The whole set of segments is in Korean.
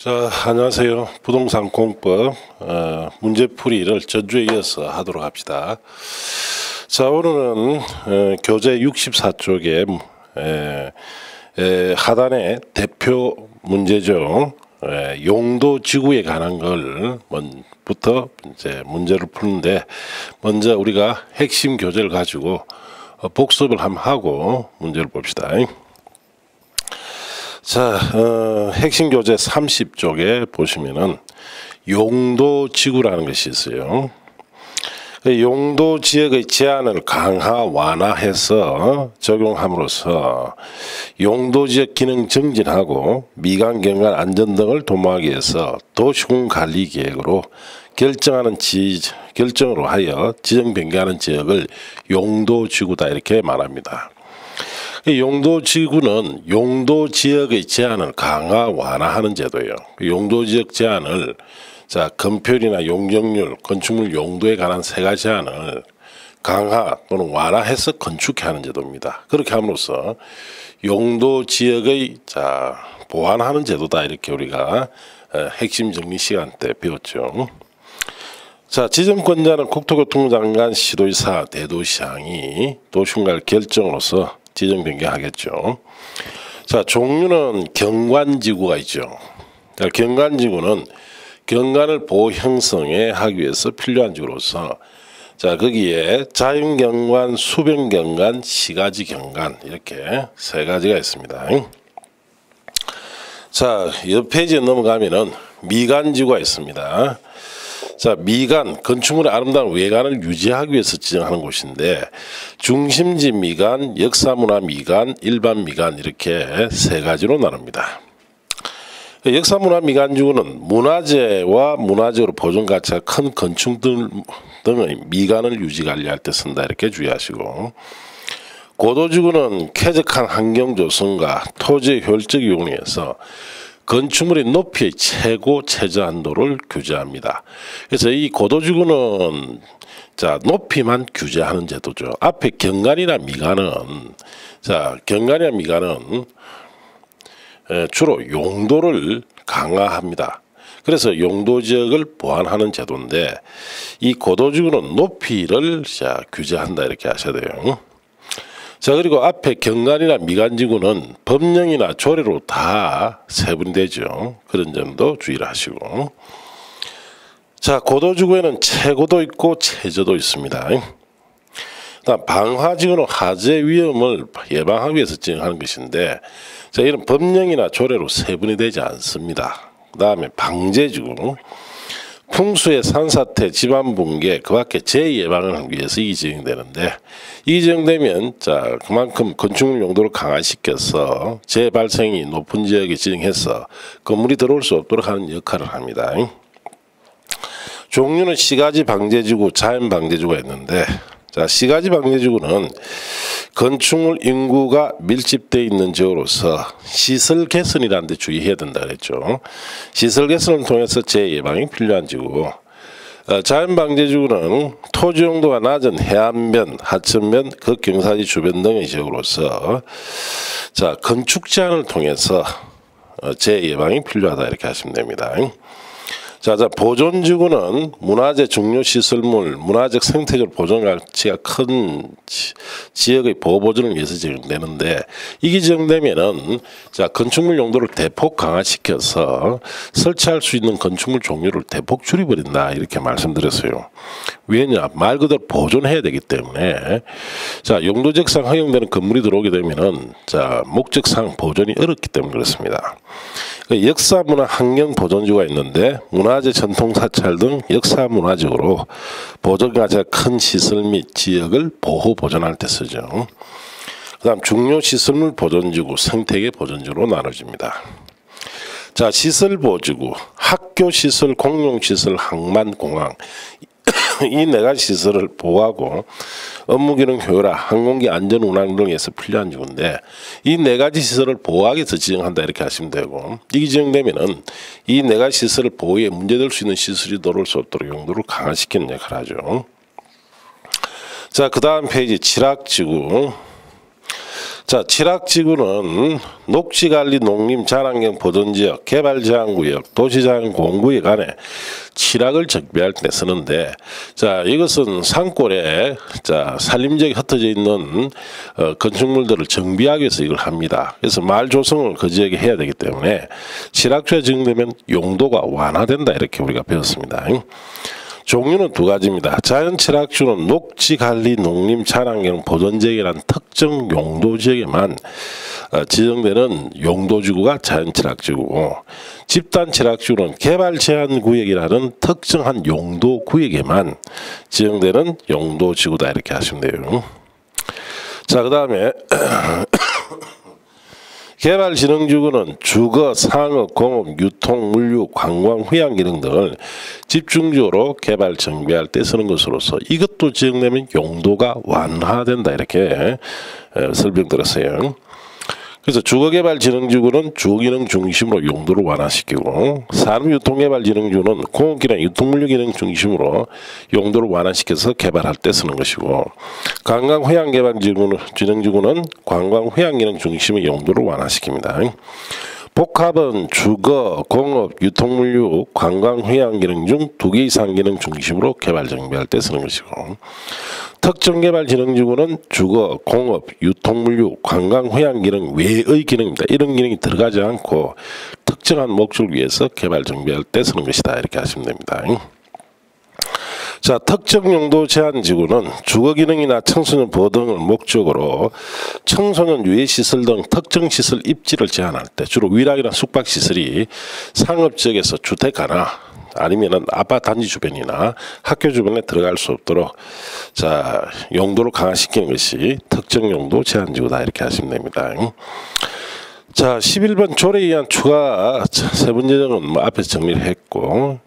자, 안녕하세요. 부동산 공법 문제풀이를 전주에 이어서 하도록 합시다. 자, 오늘은 교재 64쪽에 하단의 대표 문제죠. 용도지구에 관한 걸 부터 이제 문제를 푸는데, 먼저 우리가 핵심 교재를 가지고 복습을 한번 하고 문제를 봅시다. 자, 핵심 교재 30쪽에 보시면은 용도지구라는 것이 있어요. 용도 지역의 제한을 강화 완화해서 적용함으로써 용도 지역 기능 정진하고 미관 경관 안전 등을 도모하기 위해서 도시공 관리 계획으로 결정으로 하여 지정 변경하는 지역을 용도지구다 이렇게 말합니다. 용도지구는 용도지역의 제한을 강화 완화하는 제도예요. 용도지역 제한을 건폐율이나 용적률, 건축물 용도에 관한 세 가지 제한을 강화 또는 완화해서 건축해 하는 제도입니다. 그렇게 함으로써 용도지역의 보완하는 제도다 이렇게 우리가 핵심 정리 시간 때 배웠죠. 자, 지정권자는 국토교통장관, 시도지사, 대도시장이 도시공간을 결정으로서 지정 변경하겠죠. 자, 종류는 경관지구가 있죠. 경관지구는 경관을 보호 형성에 하기 위해서 필요한 지구로서 거기에 자연경관, 수변경관, 시가지 경관 이렇게 세 가지가 있습니다. 자, 옆 페이지에 넘어가면은 미관지구가 있습니다. 자, 미관, 건축물의 아름다운 외관을 유지하기 위해서 지정하는 곳인데, 중심지 미관, 역사문화 미관, 일반 미관 이렇게 세 가지로 나눕니다. 역사문화 미관지구는 문화재와 문화적으로 보존 가치가 큰 건축들 등의 미관을 유지 관리할 때 쓴다 이렇게 주의하시고, 고도지구는 쾌적한 환경 조성과 토지의 효율적 이용을 위해서 건축물의 높이의 최고 최저 한도를 규제합니다. 그래서 이 고도지구는 높이만 규제하는 제도죠. 앞에 경관이나 미관은 주로 용도를 강화합니다. 그래서 용도지역을 보완하는 제도인데, 이 고도지구는 높이를 규제한다 이렇게 하셔야 돼요. 자, 그리고 앞에 경관이나 미관지구는 법령이나 조례로 다 세분이 되죠. 그런 점도 주의를 하시고. 자, 고도지구에는 최고도 있고 최저도 있습니다. 다음 방화지구는 화재 위험을 예방하기 위해서 지정하는 것인데, 이런 법령이나 조례로 세분이 되지 않습니다. 그 다음에 방제지구, 풍수의 산사태, 집안붕괴, 그 밖에 재해 예방을 하기 위해서 이 지정되는데, 이 지정되면 그만큼 건축물 용도를 강화시켜서 재해 발생이 높은 지역에 지정해서 건물이 들어올 수 없도록 하는 역할을 합니다. 종류는 시가지 방제지구, 자연 방제지구가 있는데, 시가지 방제지구는 건축물 인구가 밀집되어 있는 지역으로서 시설 개선이라는 데 주의해야 된다 그랬죠. 시설 개선을 통해서 재해 예방이 필요한 지구고, 자연 방제지구는 토지 용도가 낮은 해안변, 하천변, 극경사지 주변 등의 지역으로서 건축 제한을 통해서 재해 예방이 필요하다 이렇게 하시면 됩니다. 자, 보존지구는 문화재 중요시설물, 문화적 생태적 보존 가치가 큰 지역의 보호 보존을 위해서 지정되는데, 이게 지정되면은 건축물 용도를 대폭 강화시켜서 설치할 수 있는 건축물 종류를 대폭 줄여버린다 이렇게 말씀드렸어요. 왜냐, 말 그대로 보존해야 되기 때문에 용도적상 허용되는 건물이 들어오게 되면은 목적상 보존이 어렵기 때문에 그렇습니다. 역사문화 환경보존지구가 있는데, 문화재 전통 사찰 등 역사문화적으로 보존 가치가 큰 시설 및 지역을 보호 보존할 때 쓰죠. 그 다음 중요시설물 보존지구, 생태계 보존지구로 나눠집니다. 자, 시설보지구, 학교시설, 공용시설, 항만, 공항 이 네 가지 시설을 보호하고 업무 기능 효율화, 항공기 안전 운항 등에 서 필요한 지구인데, 이 네 가지 시설을 보호하기 위해서 지정한다 이렇게 하시면 되고, 이게 지정되면은 이 네 가지 시설을 보호에 문제될 수 있는 시설이 들어올 수 없도록 용도를 강화시키는 역할을 하죠. 자, 그 다음 페이지 칠학지구. 자, 칠학지구는 녹지관리 농림 자란경 보존지역 개발제한구역 도시자연공구역 안에 칠학을 정비할 때 쓰는데, 자, 이것은 산골에 산림지역에 흩어져 있는 건축물들을 정비하기 위해서 이걸 합니다. 그래서 마을 조성을 그 지역에 해야 되기 때문에 칠학조에 적용되면 용도가 완화된다 이렇게 우리가 배웠습니다. 종류는 두 가지입니다. 자연칠학지구는 녹지관리 농림 자란경 보존지역이라는 특정 용도지역에만 지정되는 용도지구가 자연칠학지구고, 집단칠학지구는 개발제한구역이라는 특정한 용도구역에만 지정되는 용도지구다 이렇게 하시면 돼요. 자, 그 다음에 개발진흥지구는 주거, 상업, 공업, 유통, 물류, 관광, 휴양 기능 등을 집중적으로 개발 정비할 때 쓰는 것으로서 이것도 지정되면 용도가 완화된다 이렇게 설명드렸어요. 그래서 주거개발진흥지구는 주거기능 중심으로 용도를 완화시키고, 산업유통개발진흥지구는 공업기능, 유통물류기능 중심으로 용도를 완화시켜서 개발할 때 쓰는 것이고, 관광휴양개발진흥지구는 관광휴양기능 중심의 용도를 완화시킵니다. 복합은 주거, 공업, 유통물류, 관광휴양기능 중 2개 이상 기능 중심으로 개발 정비할 때 쓰는 것이고, 특정개발진흥지구는 주거, 공업, 유통물류, 관광휴양기능 외의 기능입니다. 이런 기능이 들어가지 않고 특정한 목적을 위해서 개발 정비할 때 쓰는 것이다 이렇게 하시면 됩니다. 자, 특정 용도 제한 지구는 주거 기능이나 청소년 보호 등을 목적으로 청소년 유해 시설 등 특정 시설 입지를 제한할 때, 주로 위락이나 숙박 시설이 상업 지역에서 주택가나 아니면은 아파트 단지 주변이나 학교 주변에 들어갈 수 없도록 용도를 강화시키는 것이 특정 용도 제한 지구다 이렇게 하시면 됩니다. 자, 11번 조례에 의한 추가 세분 지정은 앞에서 정리를 했고,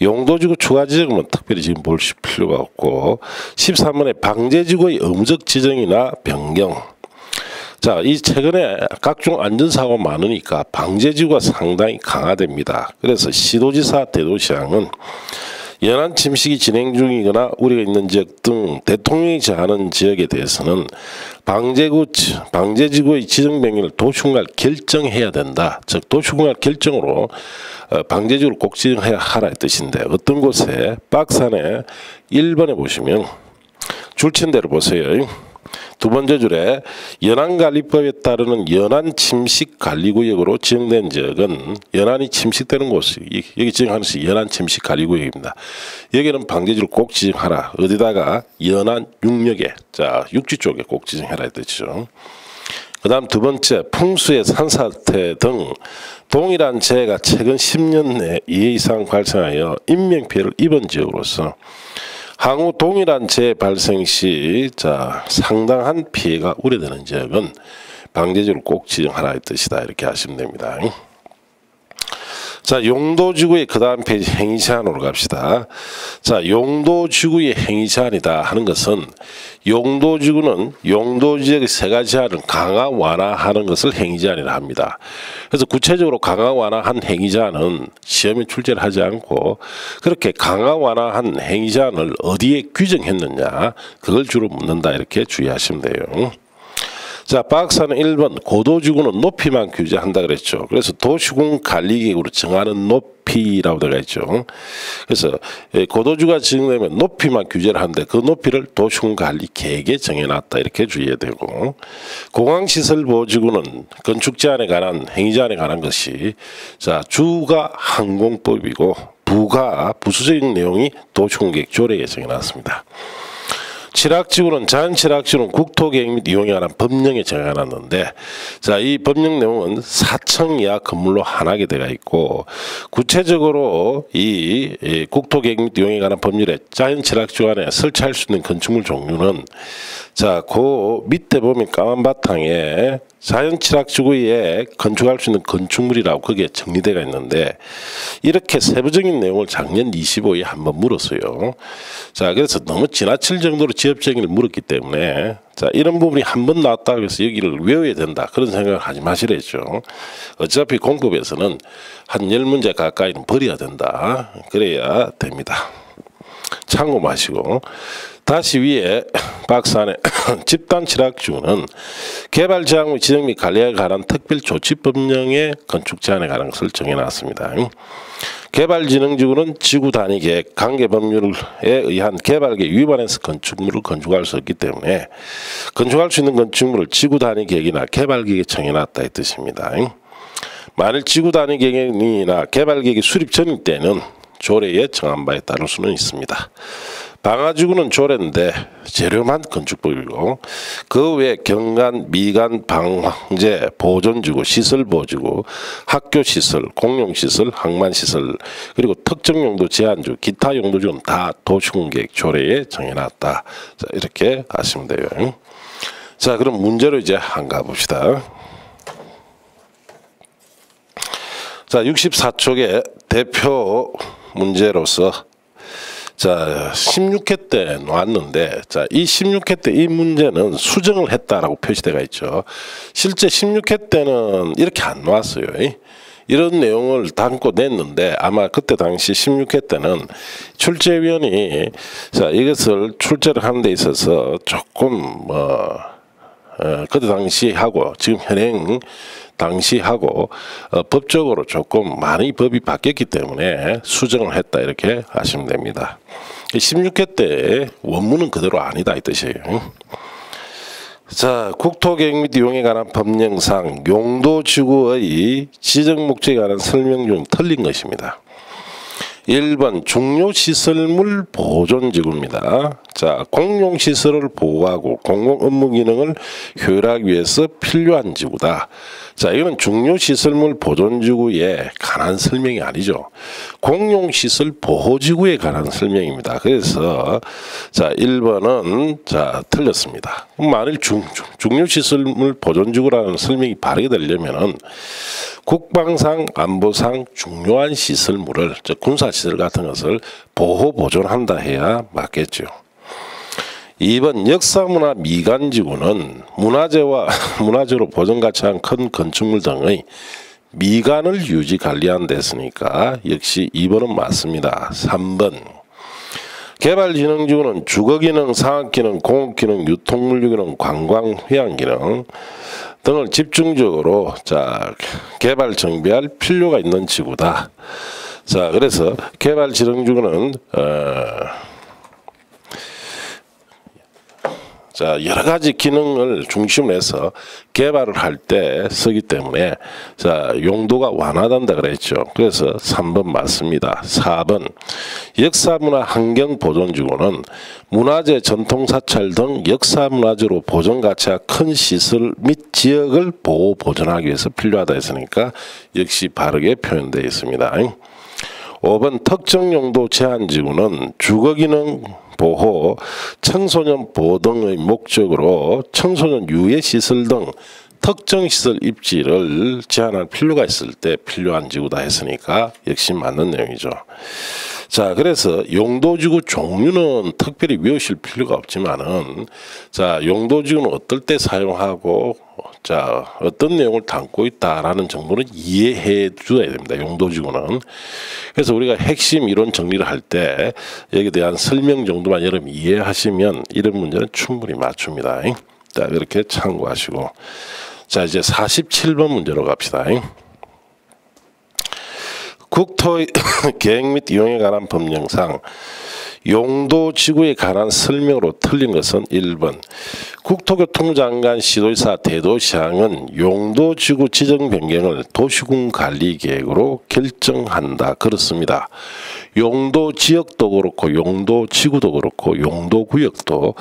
용도지구 추가 지정은 특별히 지금 볼 필요가 없고, 13번에 방제지구의 의무적 지정이나 변경. 자, 이 최근에 각종 안전사고가 많으니까 방제지구가 상당히 강화됩니다. 그래서 시도지사, 대도시장은 연안 침식이 진행 중이거나 우려가 있는 지역 등 대통령이 제하는 지역에 대해서는 방제지구의 지정 변경을 도시공갈 결정해야 된다. 즉 도시공갈 결정으로 방제지구를 꼭 지정해야 하라 뜻인데, 어떤 곳에 박스 안에 1번에 보시면 줄친 대로 보세요. 두 번째 줄에 연안관리법에 따르는 연안침식관리구역으로 지정된 지역은 연안이 침식되는 곳이, 여기 지정하는 것이 연안침식관리구역입니다. 여기는 방제지를 꼭 지정하라. 어디다가? 연안 육역에, 육지 쪽에 꼭 지정해라 뜻이죠. 그 다음 두 번째, 풍수의 산사태 등 동일한 재해가 최근 10년 내 2회 이상 발생하여 인명피해를 입은 지역으로서 향후 동일한 재해 발생 시 상당한 피해가 우려되는 지역은 방제지를 꼭 지정하라의 뜻이다 이렇게 하시면 됩니다. 자, 용도지구의 그 다음 페이지 행위제한으로 갑시다. 자, 용도지구의 행위제한이다 하는 것은 용도지구는 용도지역의 세 가지 제한을 강화 완화하는 것을 행위제한이라 합니다. 그래서 구체적으로 강화 완화한 행위제한은 시험에 출제를 하지 않고, 그렇게 강화 완화한 행위제한을 어디에 규정했느냐 그걸 주로 묻는다 이렇게 주의하시면 돼요. 자, 박스는 1번 고도지구는 높이만 규제한다 그랬죠. 그래서 도시공 관리계획으로 정하는 높이라고 들어가 있죠. 그래서 고도지구가 지정되면 높이만 규제를 하는데 그 높이를 도시공 관리 계획에 정해놨다 이렇게 주의해야 되고, 공항시설보호지구는 건축 제한에 관한 행위제한에 관한 것이 주가 항공법이고 부가 부수적인 내용이 도시공계획 조례에 정해놨습니다. 칠학지구는 자연칠학지구는 국토계획 및 이용에 관한 법령에 정해놨는데, 이 법령 내용은 4층 이하 건물로 한하게 되어 있고, 구체적으로 이 국토계획 및 이용에 관한 법률에 자연칠학지구 안에 설치할 수 있는 건축물 종류는 그 밑에 보면 까만 바탕에 자연칠학지구에 건축할 수 있는 건축물이라고 거기에 정리되어 있는데, 이렇게 세부적인 내용을 작년 25일에 한번 물었어요. 그래서 너무 지나칠 정도로 지역적인을 물었기 때문에 이런 부분이 한번 나왔다고 해서 여기를 외워야 된다 그런 생각을 하지 마시랬죠. 어차피 공법에서는 한 10문제 가까이는 버려야 된다. 그래야 됩니다. 참고하시고 다시 위에 박스 안에 집단 취락주는 개발 제한 및 지정 및 관리에 관한 특별 조치 법령의 건축 제한에 관한 것을 정해놨습니다. 개발진흥지구는 지구 단위 계획 관계 법률에 의한 개발계획 위반해서 건축물을 건축할 수 없기 때문에 건축할 수 있는 건축물을 지구 단위 계획이나 개발계획에 정해놨다 이 뜻입니다. 만일 지구 단위 계획이나 개발계획이 수립 전일 때는 조례에 정한 바에 따를 수는 있습니다. 방화지구는 조례인데 재료만 건축법이고 그 외 경관, 미관, 방제, 보존지구, 시설보호지구, 학교시설, 공용시설, 항만시설 그리고 특정용도 제한주, 기타 용도지구는 다 도시공계획 조례에 정해놨다. 자, 이렇게 아시면 돼요. 자, 그럼 문제로 이제 한 가봅시다. 자, 64쪽의 대표 문제로서 자 16회 때 나왔는데 자 이 16회 때 이 문제는 수정을 했다라고 표시되어 있죠. 실제 16회 때는 이렇게 안 나왔어요. 이런 내용을 담고 냈는데 아마 그때 당시 16회 때는 출제위원이 자 이것을 출제를 하는 데 있어서 조금 그때 당시하고 지금 현행 당시하고 법적으로 조금 많이 법이 바뀌었기 때문에 수정을 했다 이렇게 하시면 됩니다. 16회 때 원문은 그대로 아니다 이 뜻이에요. 자, 국토계획 및 이용에 관한 법령상 용도지구의 지정 목적에 관한 설명 중 틀린 것입니다. 1번 중요시설물 보존지구입니다. 자, 공용시설을 보호하고 공공업무 기능을 효율하기 위해서 필요한 지구다. 자, 이거는 중요시설물 보존지구에 관한 설명이 아니죠. 공용시설 보호지구에 관한 설명입니다. 그래서 자 1번은 자 틀렸습니다. 만일 중요시설물 보존지구라는 설명이 바르게 되려면은 국방상 안보상 중요한 시설물을 즉 군사시설 같은 것을 보호 보존한다 해야 맞겠죠. 2번 역사문화 미관지구는 문화재로 보존가치한 큰 건축물 등의 미관을 유지 관리하는 데 쓰니까 역시 2번은 맞습니다. 3번 개발진흥지구는 주거기능, 상업기능, 공업기능, 유통물류기능, 관광, 휴양기능 등을 집중적으로 자 개발 정비할 필요가 있는 지구다. 자 그래서 개발진흥지구는 자 여러 가지 기능을 중심으로 해서 개발을 할 때 쓰기 때문에 자 용도가 완화된다 그랬죠. 그래서 3번 맞습니다. 4번 역사문화 환경보존지구는 문화재 전통사찰 등 역사문화재로 보존가치가 큰 시설 및 지역을 보호 보존하기 위해서 필요하다 했으니까 역시 바르게 표현되어 있습니다. 5번 특정용도 제한지구는 주거기능 보호, 청소년 보호 등의 목적으로 청소년 유해시설 등 특정시설 입지를 제한할 필요가 있을 때 필요한 지구다 했으니까 역시 맞는 내용이죠. 자 그래서 용도지구 종류는 특별히 외우실 필요가 없지만은 자 용도지구는 어떨 때 사용하고 자 어떤 내용을 담고 있다라는 정보는 이해해 줘야 됩니다. 용도지구는. 그래서 우리가 핵심 이론 정리를 할 때 여기에 대한 설명 정도만 여러분 이해하시면 이런 문제는 충분히 맞춥니다. 자 이렇게 참고하시고 자 이제 47번 문제로 갑시다. 국토의 계획 및 이용에 관한 법령상 용도지구에 관한 설명으로 틀린 것은 1번 국토교통장관 시도지사 대도시장은 용도지구 지정 변경을 도시군 관리계획으로 결정한다. 그렇습니다. 용도지역도 그렇고 용도지구도 그렇고 용도구역도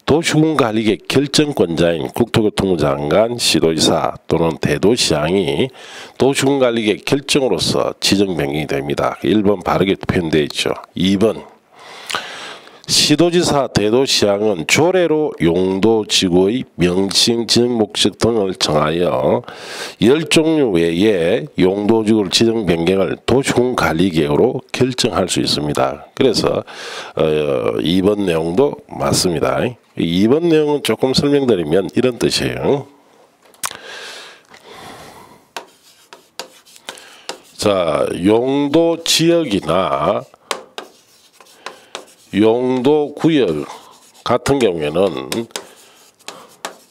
도시군 관리계획 결정권자인 국토교통부 장관, 시도지사 또는 대도시장이 도시군 관리계획 결정으로서 지정 변경이 됩니다. 1번 바르게 표현되어 있죠. 2번 시도지사, 대도시장은 조례로 용도지구의 명칭, 지정 목적 등을 정하여 10종류 외에 용도지구를 지정 변경을 도시군 관리계획으로 결정할 수 있습니다. 그래서 2번 내용도 맞습니다. 2번 내용은 조금 설명드리면 이런 뜻이에요. 자, 용도지역이나 용도구역 같은 경우에는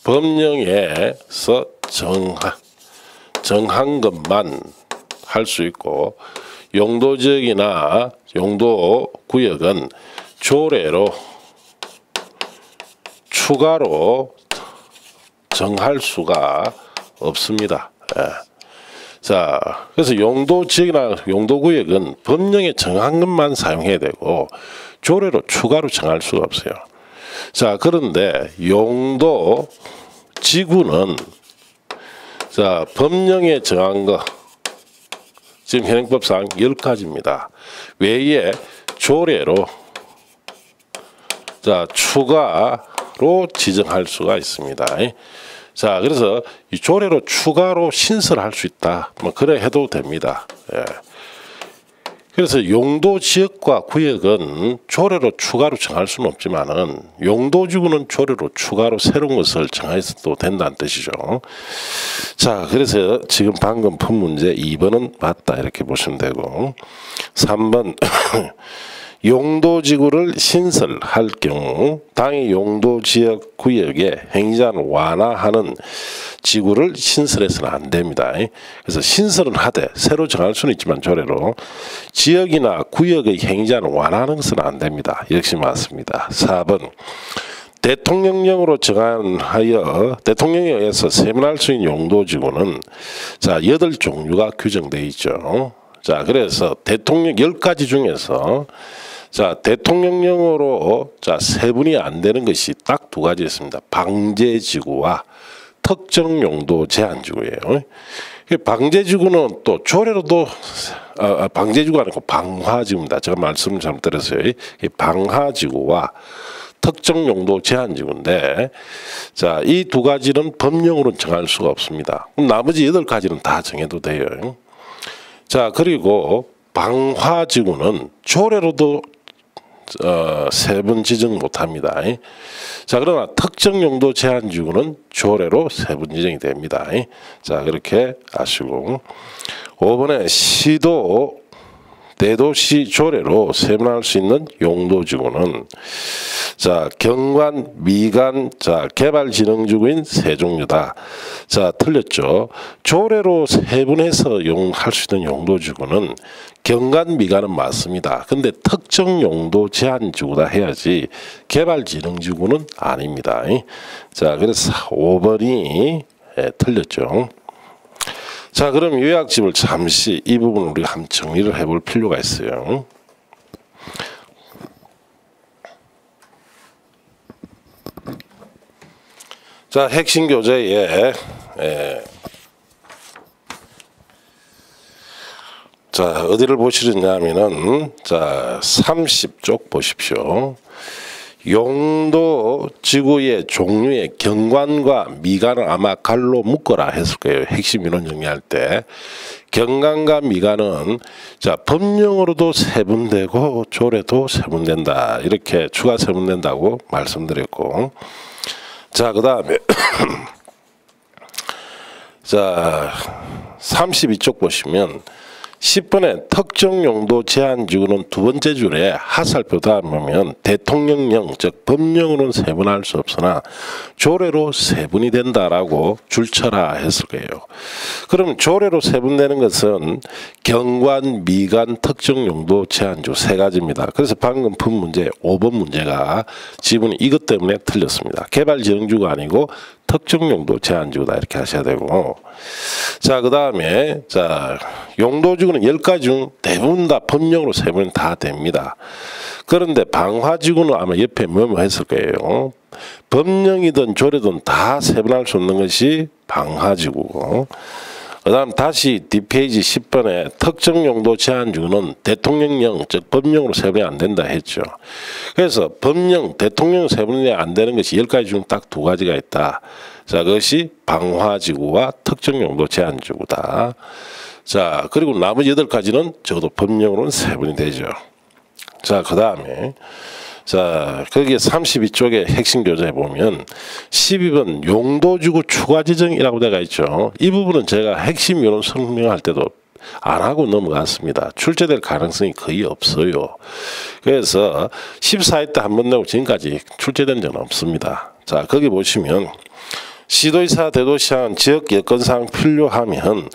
법령에서 정한 것만 할 수 있고, 용도지역이나 용도구역은 조례로 추가로 정할 수가 없습니다. 예. 자, 그래서 용도지역이나 용도구역은 법령에 정한 것만 사용해야 되고 조례로 추가로 정할 수가 없어요. 자, 그런데 용도지구는 자, 법령에 정한 거 지금 현행법상 10가지입니다. 외에 조례로 자, 추가로 지정할 수가 있습니다. 자, 그래서 이 조례로 추가로 신설할 수 있다. 뭐 그래 해도 됩니다. 예. 그래서 용도 지역과 구역은 조례로 추가로 정할 수는 없지만은 용도지구는 조례로 추가로 새로운 것을 정해도 된다는 뜻이죠. 자, 그래서 지금 방금 푼 문제 2번은 맞다 이렇게 보시면 되고, 3번 용도지구를 신설할 경우 당의 용도지역 구역에 행위자는 완화하는 지구를 신설해서는 안 됩니다. 그래서 신설은 하되 새로 정할 수는 있지만 조례로 지역이나 구역의 행위자는 완화하는 것은 안 됩니다. 역시 맞습니다. 4번 대통령령으로 정하여 대통령에 의해서 세분할 수 있는 용도지구는 자 8종류가 규정되어 있죠. 자, 그래서 대통령 10가지 중에서 자, 대통령령으로 자, 세분이 안 되는 것이 딱 2가지 있습니다. 방제지구와 특정 용도 제한지구예요. 방제지구는 또 조례로도 방제지구가 아니고 방화지구입니다. 제가 말씀을 잘못드렸어요. 방화지구와 특정 용도 제한지구인데 자, 이 2가지는 법령으로는 정할 수가 없습니다. 그럼 나머지 8가지는 다 정해도 돼요. 자, 그리고 방화지구는 조례로도 세분 지정 못합니다. 자, 그러나 특정 용도 제한지구는 조례로 세분 지정이 됩니다. 자, 그렇게 아시고 5번에 시도 대도시 조례로 세분할 수 있는 용도지구는 자, 경관, 미관, 자, 개발진흥지구인 3종류다. 자, 틀렸죠. 조례로 세분해서 할 수 있는 용도지구는 경관, 미관은 맞습니다. 근데 특정 용도 제한지구다 해야지 개발진흥지구는 아닙니다. 자, 그래서 5번이 틀렸죠. 자, 그럼 요약집을 잠시 이 부분을 우리가 한번 정리를 해볼 필요가 있어요. 자, 핵심 교재에 자, 어디를 보시느냐면은 자, 30쪽 보십시오. 용도 지구의 종류의 경관과 미관을 아마 갈로 묶어라 했을 거예요. 핵심 인원 정리할 때. 경관과 미관은 자, 법령으로도 세분되고 조례도 세분된다. 이렇게 추가 세분된다고 말씀드렸고. 자, 그 다음에 자, 32쪽 보시면 10번에 특정 용도 제한지구는 2번째 줄에 하살표 다음 보면 대통령령 즉 법령으로는 세분할 수 없으나 조례로 세분이 된다라고 줄쳐라 했을 거예요. 그럼 조례로 세분되는 것은 경관, 미관, 특정 용도 제한지구 3가지입니다. 그래서 방금 푼 문제 5번 문제가 지문이 이것 때문에 틀렸습니다. 개발지능지구가 아니고 특정 용도 제한지구다 이렇게 하셔야 되고, 자, 그 다음에 자, 용도지구는 10가지 중 대부분 다 법령으로 세분이 다 됩니다. 그런데 방화지구는 아마 옆에 뭐뭐 했을 거예요. 법령이든 조례든 다 세분할 수 없는 것이 방화지구고, 그 다음 다시 뒷페이지 10번에 특정 용도 제한지구는 대통령령 즉 법령으로 세분이 안 된다 했죠. 그래서 법령 대통령 세분이 안 되는 것이 10가지 중 딱 2가지가 있다. 자, 그것이 방화지구와 특정 용도 제한지구다. 자, 그리고 나머지 8가지는 적어도 법령으로는 세분이 되죠. 자, 그 다음에 자, 거기에 32쪽에 핵심 교재에 보면 12번 용도지구 추가 지정이라고 되어 있죠. 이 부분은 제가 핵심 요론 설명할 때도 안 하고 넘어갔습니다. 출제될 가능성이 거의 없어요. 그래서 14회 때 한 번 내고 지금까지 출제된 적은 없습니다. 자, 거기 보시면 시도지사 대도시장 지역 여건상 필요하면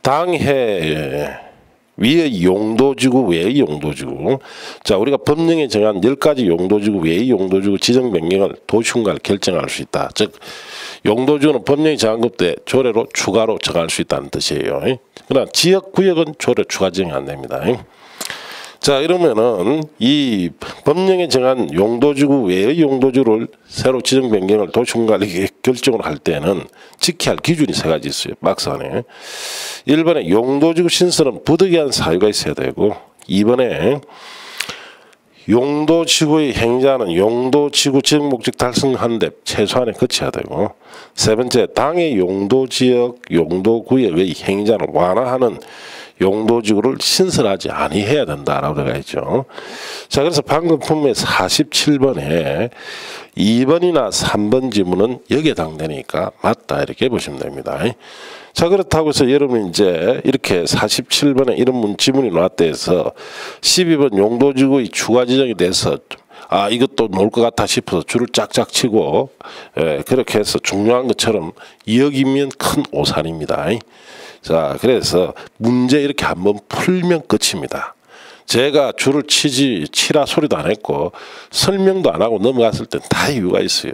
당해 위의 용도지구 외의 용도지구, 자 우리가 법령에 정한 10가지 용도지구 외의 용도지구 지정 변경을 도시군과를 결정할 수 있다. 즉 용도지구는 법령이 정한 것때 조례로 추가로 정할 수 있다는 뜻이에요. 그러나 지역구역은 조례 추가 지정이 안 됩니다. 자 이러면은 이 법령에 정한 용도지구 외의 용도지구를 새로 지정 변경을 도시군관리 결정을 할 때는 지켜야 할 기준이 세 가지 있어요. 박스 안에. 1번에 용도지구 신설은 부득이한 사유가 있어야 되고, 2번에 용도지구의 행자는 용도지구 지정 목적 달성하는 데 최소한에 그쳐야 되고, 세 번째 당의 용도지역 용도구역의 행자를 완화하는 용도지구를 신설하지 아니해야 된다라고 들어가 있죠. 자, 그래서 방금 품의 47번에 2번이나 3번 지문은 여기에 해당되니까 맞다 이렇게 보시면 됩니다. 자, 그렇다고 해서 여러분 이제 이렇게 47번에 이런 지문이 나왔다 해서 12번 용도지구의 추가 지정이 돼서 아 이것도 놓을 것 같아 싶어서 줄을 짝짝 치고 그렇게 해서 중요한 것처럼 여기면 큰 오산입니다. 자, 그래서 문제 이렇게 한번 풀면 끝입니다. 제가 줄을 치라 소리도 안 했고 설명도 안 하고 넘어갔을 땐 다 이유가 있어요.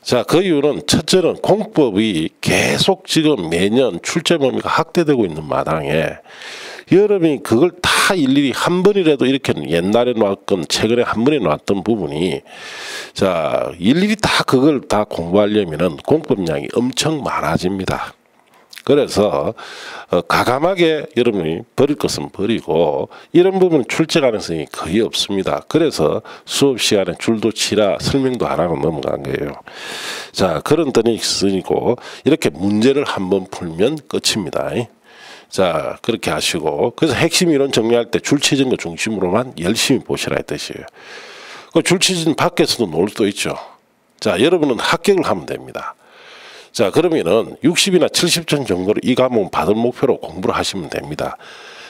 자, 그 이유는 첫째는 공법이 계속 지금 매년 출제 범위가 확대되고 있는 마당에 여러분이 그걸 다 일일이 한 번이라도 이렇게 옛날에 나왔건 최근에 한 번에 나왔던 부분이 자 일일이 다 그걸 다 공부하려면은 공법량이 엄청 많아집니다. 그래서 과감하게 여러분이 버릴 것은 버리고 이런 부분은 출제 가능성이 거의 없습니다. 그래서 수업 시간에 줄도 치라 설명도 안 하고 넘어간 거예요. 자, 그런 뜻이 있으니까 이렇게 문제를 한번 풀면 끝입니다. 자, 그렇게 하시고 그래서 핵심 이론 정리할 때 줄치진 거 중심으로만 열심히 보시라 이 뜻이에요. 그 줄치진 밖에서도 놀 수도 있죠. 자, 여러분은 합격을 하면 됩니다. 자, 그러면은 60이나 70점 정도를 이 과목은 받을 목표로 공부를 하시면 됩니다.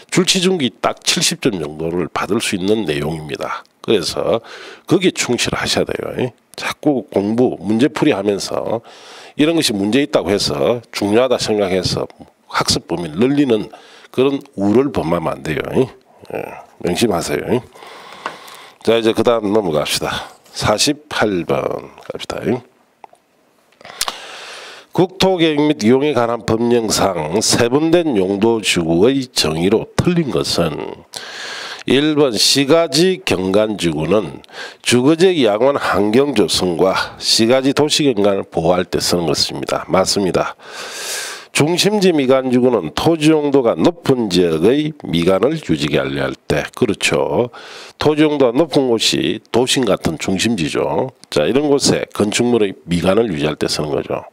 줄치중기 딱 70점 정도를 받을 수 있는 내용입니다. 그래서 거기에 충실하셔야 돼요. 자꾸 공부, 문제풀이 하면서 이런 것이 문제 있다고 해서 중요하다 생각해서 학습 범위를 늘리는 그런 우를 범하면 안 돼요. 명심하세요. 자, 이제 그 다음 넘어갑시다. 48번 갑시다. 국토계획 및 이용에 관한 법령상 세분된 용도지구의 정의로 틀린 것은 1번 시가지 경관지구는 주거지역 양원 환경 조성과 시가지 도시 경관을 보호할 때 쓰는 것입니다. 맞습니다. 중심지 미관지구는 토지 용도가 높은 지역의 미관을 유지하게 하려 할 때, 그렇죠. 토지 용도가 높은 곳이 도심 같은 중심지죠. 자, 이런 곳에 건축물의 미관을 유지할 때 쓰는 거죠.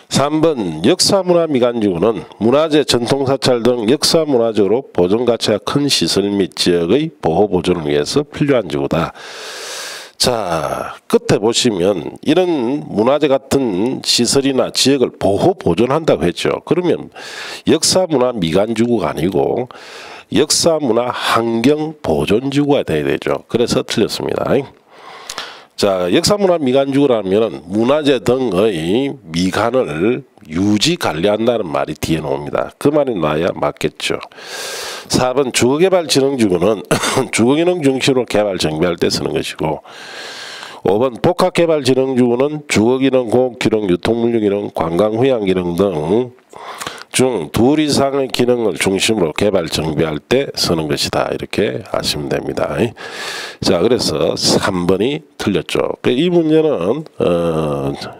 3번 역사문화 미관지구는 문화재 전통사찰 등 역사문화적으로 보존가치가 큰 시설 및 지역의 보호 보존을 위해서 필요한 지구다. 자, 끝에 보시면 이런 문화재 같은 시설이나 지역을 보호 보존한다고 했죠. 그러면 역사문화 미관지구가 아니고 역사문화 환경 보존지구가 돼야 되죠. 그래서 틀렸습니다. 자, 역사문화 미관지구라면 문화재 등의 미관을 유지 관리한다는 말이 뒤에 나옵니다. 그 말이 나야 맞겠죠. 4번 주거개발진흥지구는 주거기능 중심으로 개발 정비할 때 쓰는 것이고, 5번 복합개발진흥지구는 주거기능, 공업기능, 유통물류기능, 관광휴양기능 등 중 둘 이상의 기능을 중심으로 개발 정비할 때 쓰는 것이다. 이렇게 아시면 됩니다. 자, 그래서 3번이 틀렸죠. 이 문제는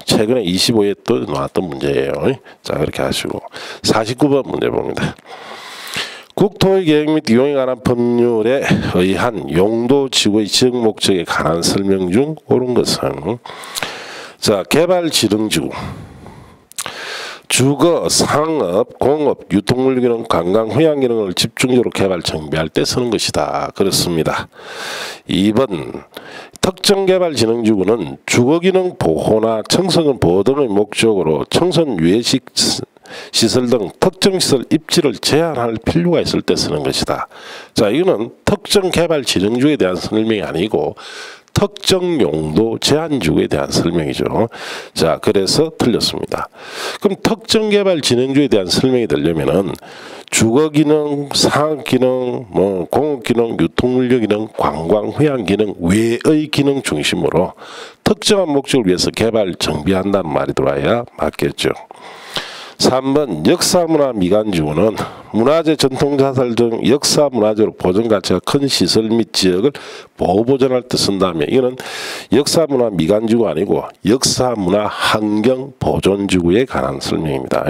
최근에 25회 또 나왔던 문제예요. 자, 그렇게 하시고 49번 문제 봅니다. 국토의 계획 및 이용에 관한 법률에 의한 용도지구의 지역 목적에 관한 설명 중 옳은 것은 자, 개발진흥지구 주거, 상업, 공업, 유통물기능, 관광, 휴양기능을 집중적으로 개발 정비할 때 쓰는 것이다. 그렇습니다. 2번 특정개발진흥지구는 주거기능 보호나 청소년 보호 등의 목적으로 청소년 유해식 시설 등 특정 시설 입지를 제한할 필요가 있을 때 쓰는 것이다. 자, 이거는 특정 개발 진행주에 대한 설명이 아니고 특정 용도 제한주에 대한 설명이죠. 자, 그래서 틀렸습니다. 그럼 특정 개발 진행주에 대한 설명이 되려면은 주거 기능, 상업 기능, 공업 기능, 유통물류 기능, 관광, 휴양 기능 외의 기능 중심으로 특정한 목적을 위해서 개발 정비한다는 말이 들어와야 맞겠죠. 3번 역사문화 미관지구는 문화재 전통자산 등 역사문화재로 보존가치가 큰 시설 및 지역을 보호보존할 때 쓴다면 이거는 역사문화 미관지구 아니고 역사문화 환경보존지구에 관한 설명입니다.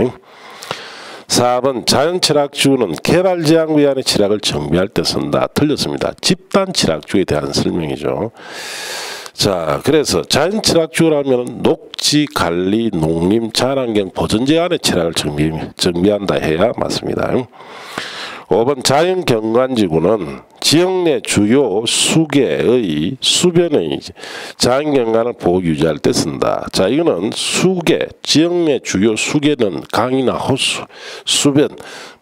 4번 자연취락지구는 개발지향구간의 취락을 정비할 때 쓴다. 틀렸습니다. 집단취락지구에 대한 설명이죠. 자, 그래서 자연취락지구라면 녹지, 관리, 농림, 자연환경 보존제 안에 취락을 정비한다 해야 맞습니다. 5번 자연경관지구는 지역 내 주요 수계의 수변의 자연경관을 보호 유지할 때 쓴다. 자, 이거는 수계, 지역 내 주요 수계는 강이나 호수, 수변,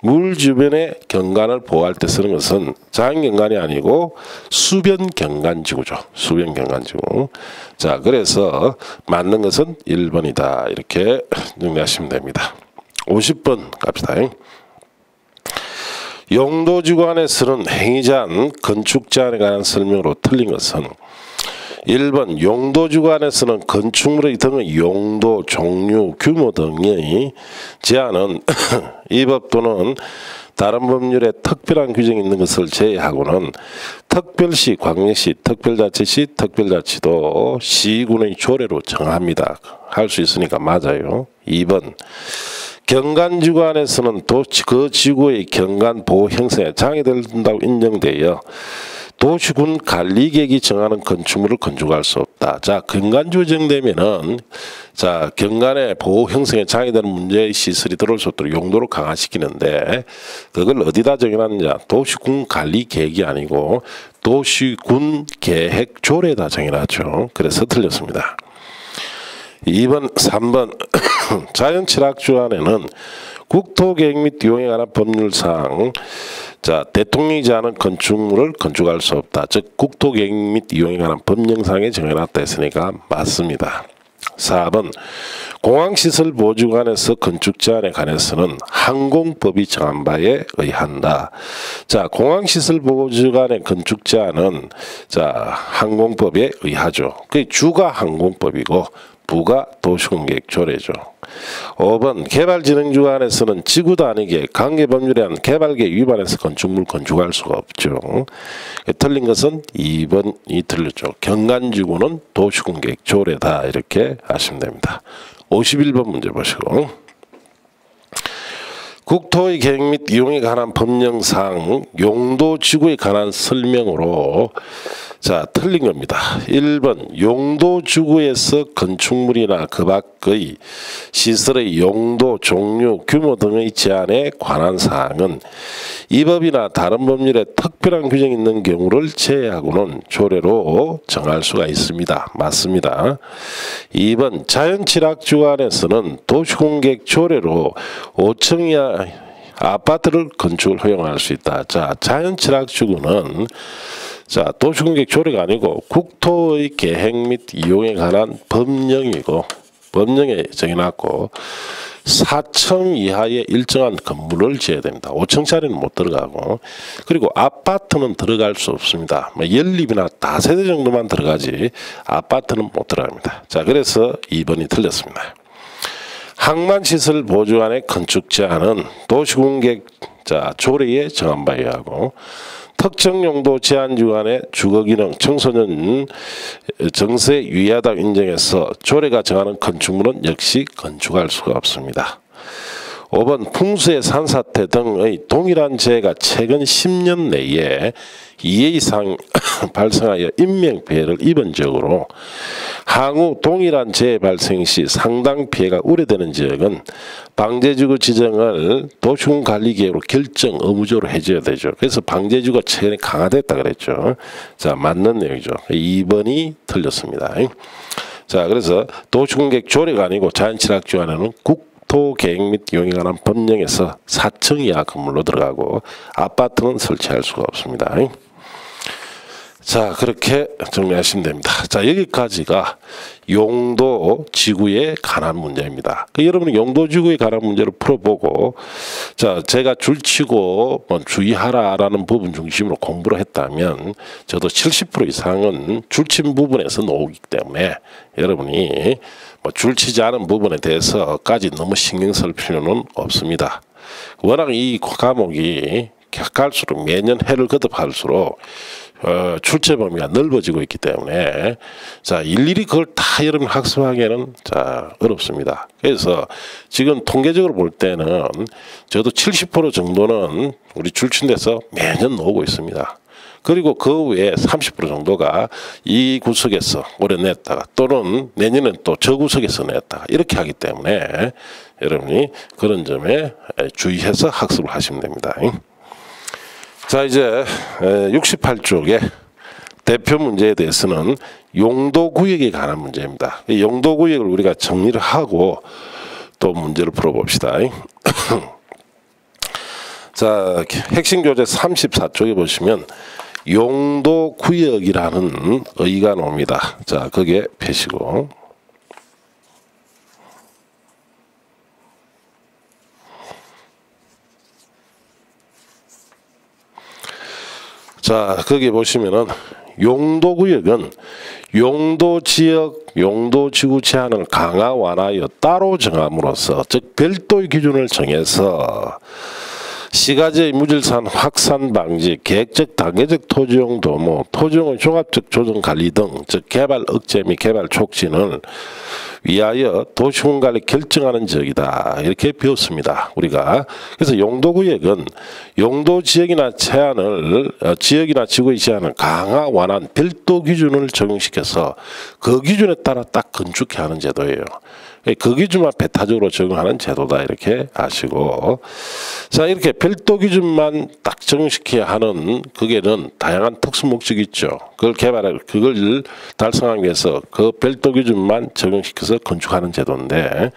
물 주변의 경관을 보호할 때 쓰는 것은 자연경관이 아니고 수변경관지구죠. 수변경관지구. 자, 그래서 맞는 것은 1번이다. 이렇게 정리하시면 됩니다. 50번 갑시다. 용도지구 안에 쓰는 행위제한, 건축제한에 관한 설명으로 틀린 것은 1번 용도지구 안에 쓰는 건축물의 등의 용도, 종류, 규모 등의 제한은 이 법 또는 다른 법률에 특별한 규정이 있는 것을 제외하고는 특별시, 광역시, 특별자치시, 특별자치도 시군의 조례로 정합니다. 할 수 있으니까 맞아요. 2번 경관지구 안에서는 그 지구의 경관 보호 형성에 장애된다고 인정되어 도시군 관리계획이 정하는 건축물을 건축할 수 없다. 자, 경관지구 정되면은 자, 경관의 보호 형성에 장애되는 문제의 시설이 들어올 수 없도록 용도를 강화시키는데 그걸 어디다 정해놨느냐? 도시군 관리계획이 아니고 도시군 계획 조례에다 정해놨죠. 그래서 틀렸습니다. 2번, 3번 자연취락지구 안에는 국토계획 및 이용에 관한 법률상 자, 대통령이지 않은 건축물을 건축할 수 없다. 즉 국토계획 및 이용에 관한 법령상에 정해놨다 했으니까 맞습니다. 4번 공항시설 보호주관에서 건축제한에 관해서는 항공법이 정한 바에 의한다. 자, 공항시설 보호주관의 건축제한은 자, 항공법에 의하죠. 그게 주가 항공법이고 부가 도시공계획조례죠. 5번 개발진행주 안에서는 지구 단위계 관계법률에 의한 개발계획 위반해서 건축물 건축할 수가 없죠. 틀린 것은 2번이 틀렸죠. 경관지구는 도시공계획조례다. 이렇게 하시면 됩니다. 51번 문제 보시고 국토의 계획 및 이용에 관한 법령상 용도지구에 관한 설명으로 자, 틀린 겁니다. 1번 용도지구에서 건축물이나 그 밖의 시설의 용도, 종류, 규모 등의 제한에 관한 사항은 이 법이나 다른 법률에 특별한 규정이 있는 경우를 제외하고는 조례로 정할 수가 있습니다. 맞습니다. 2번 자연취락지구 안에서는 도시공계획 조례로 5층 이하 아파트를 건축을 허용할 수 있다. 자, 자연취락지구는 자, 도시공계획 조례가 아니고 국토의 계획 및 이용에 관한 법령이고 법령에 정해놨고 4층 이하의 일정한 건물을 지어야 됩니다. 5층짜리는 못 들어가고 그리고 아파트는 들어갈 수 없습니다. 연립이나 다세대 정도만 들어가지 아파트는 못 들어갑니다. 자, 그래서 2번이 틀렸습니다. 항만시설 보조안의 건축 제한은 도시공계획 조례에 정한 바에 의하고 특정 용도 제한 주간의 주거기능 청소년 정세에 유의하다고 인정해서 조례가 정하는 건축물은 역시 건축할 수가 없습니다. 5번 풍수의 산사태 등의 동일한 재해가 최근 10년 내에 2회 이상 발생하여 인명피해를 입은 지역으로 향후 동일한 재해 발생 시 상당 피해가 우려되는 지역은 방제지구 지정을 도시군관리계획으로 결정 의무적으로 해줘야 되죠. 그래서 방제지구가 최근에 강화됐다 그랬죠. 자, 맞는 내용이죠. 2번이 틀렸습니다. 자, 그래서 도시공계획 조례가 아니고 자연취락지구 안에는 국토 계획 및 이용에 관한 법령에서 4층 이하 건물로 들어가고 아파트는 설치할 수가 없습니다. 자, 그렇게 정리하시면 됩니다. 자, 여기까지가 용도 지구에 관한 문제입니다. 여러분이 용도 지구에 관한 문제를 풀어보고, 자, 제가 줄치고 주의하라라는 부분 중심으로 공부를 했다면 저도 70% 이상은 줄친 부분에서 나오기 때문에 여러분이 줄치지 않은 부분에 대해서까지 너무 신경 쓸 필요는 없습니다. 워낙 이 과목이 갈수록 매년 해를 거듭할수록 출제 범위가 넓어지고 있기 때문에 자, 일일이 그걸 다 여러분 학습하기에는 자, 어렵습니다. 그래서 지금 통계적으로 볼 때는 저도 70% 정도는 우리 줄친데서 매년 나오고 있습니다. 그리고 그 외에 30% 정도가 이 구석에서 올해 냈다가 또는 내년엔 또 저 구석에서 냈다가 이렇게 하기 때문에 여러분이 그런 점에 주의해서 학습을 하시면 됩니다. 자, 이제 68쪽의 대표 문제에 대해서는 용도구역에 관한 문제입니다. 이 용도구역을 우리가 정리를 하고 또 문제를 풀어봅시다. 자, 핵심 교재 34쪽에 보시면 용도구역이라는 어휘가 나옵니다. 자, 거기에 펴시고 자, 거기 보시면은 용도구역은 용도지역, 용도지구 제한을 강화 완화하여 따로 정함으로써 즉 별도의 기준을 정해서 시가지의 무질산 확산 방지, 계획적 단계적 토지용 도모, 토지용의 종합적 조정 관리 등 즉 개발 억제 및 개발 촉진을 위하여 도시군 관리 결정하는 지역이다. 이렇게 배웠습니다. 우리가. 그래서 용도구역은 용도 지역이나 제한을 지역이나 지구의 제한을 강화 완화한 별도 기준을 적용시켜서 그 기준에 따라 딱 건축해야 하는 제도예요. 그 기준만 배타적으로 적용하는 제도다. 이렇게 아시고, 자, 이렇게 별도 기준만 딱 적용시켜야 하는 그게는 다양한 특수 목적이 있죠. 그걸 달성하기 위해서 그 별도 기준만 적용시켜서 건축하는 제도인데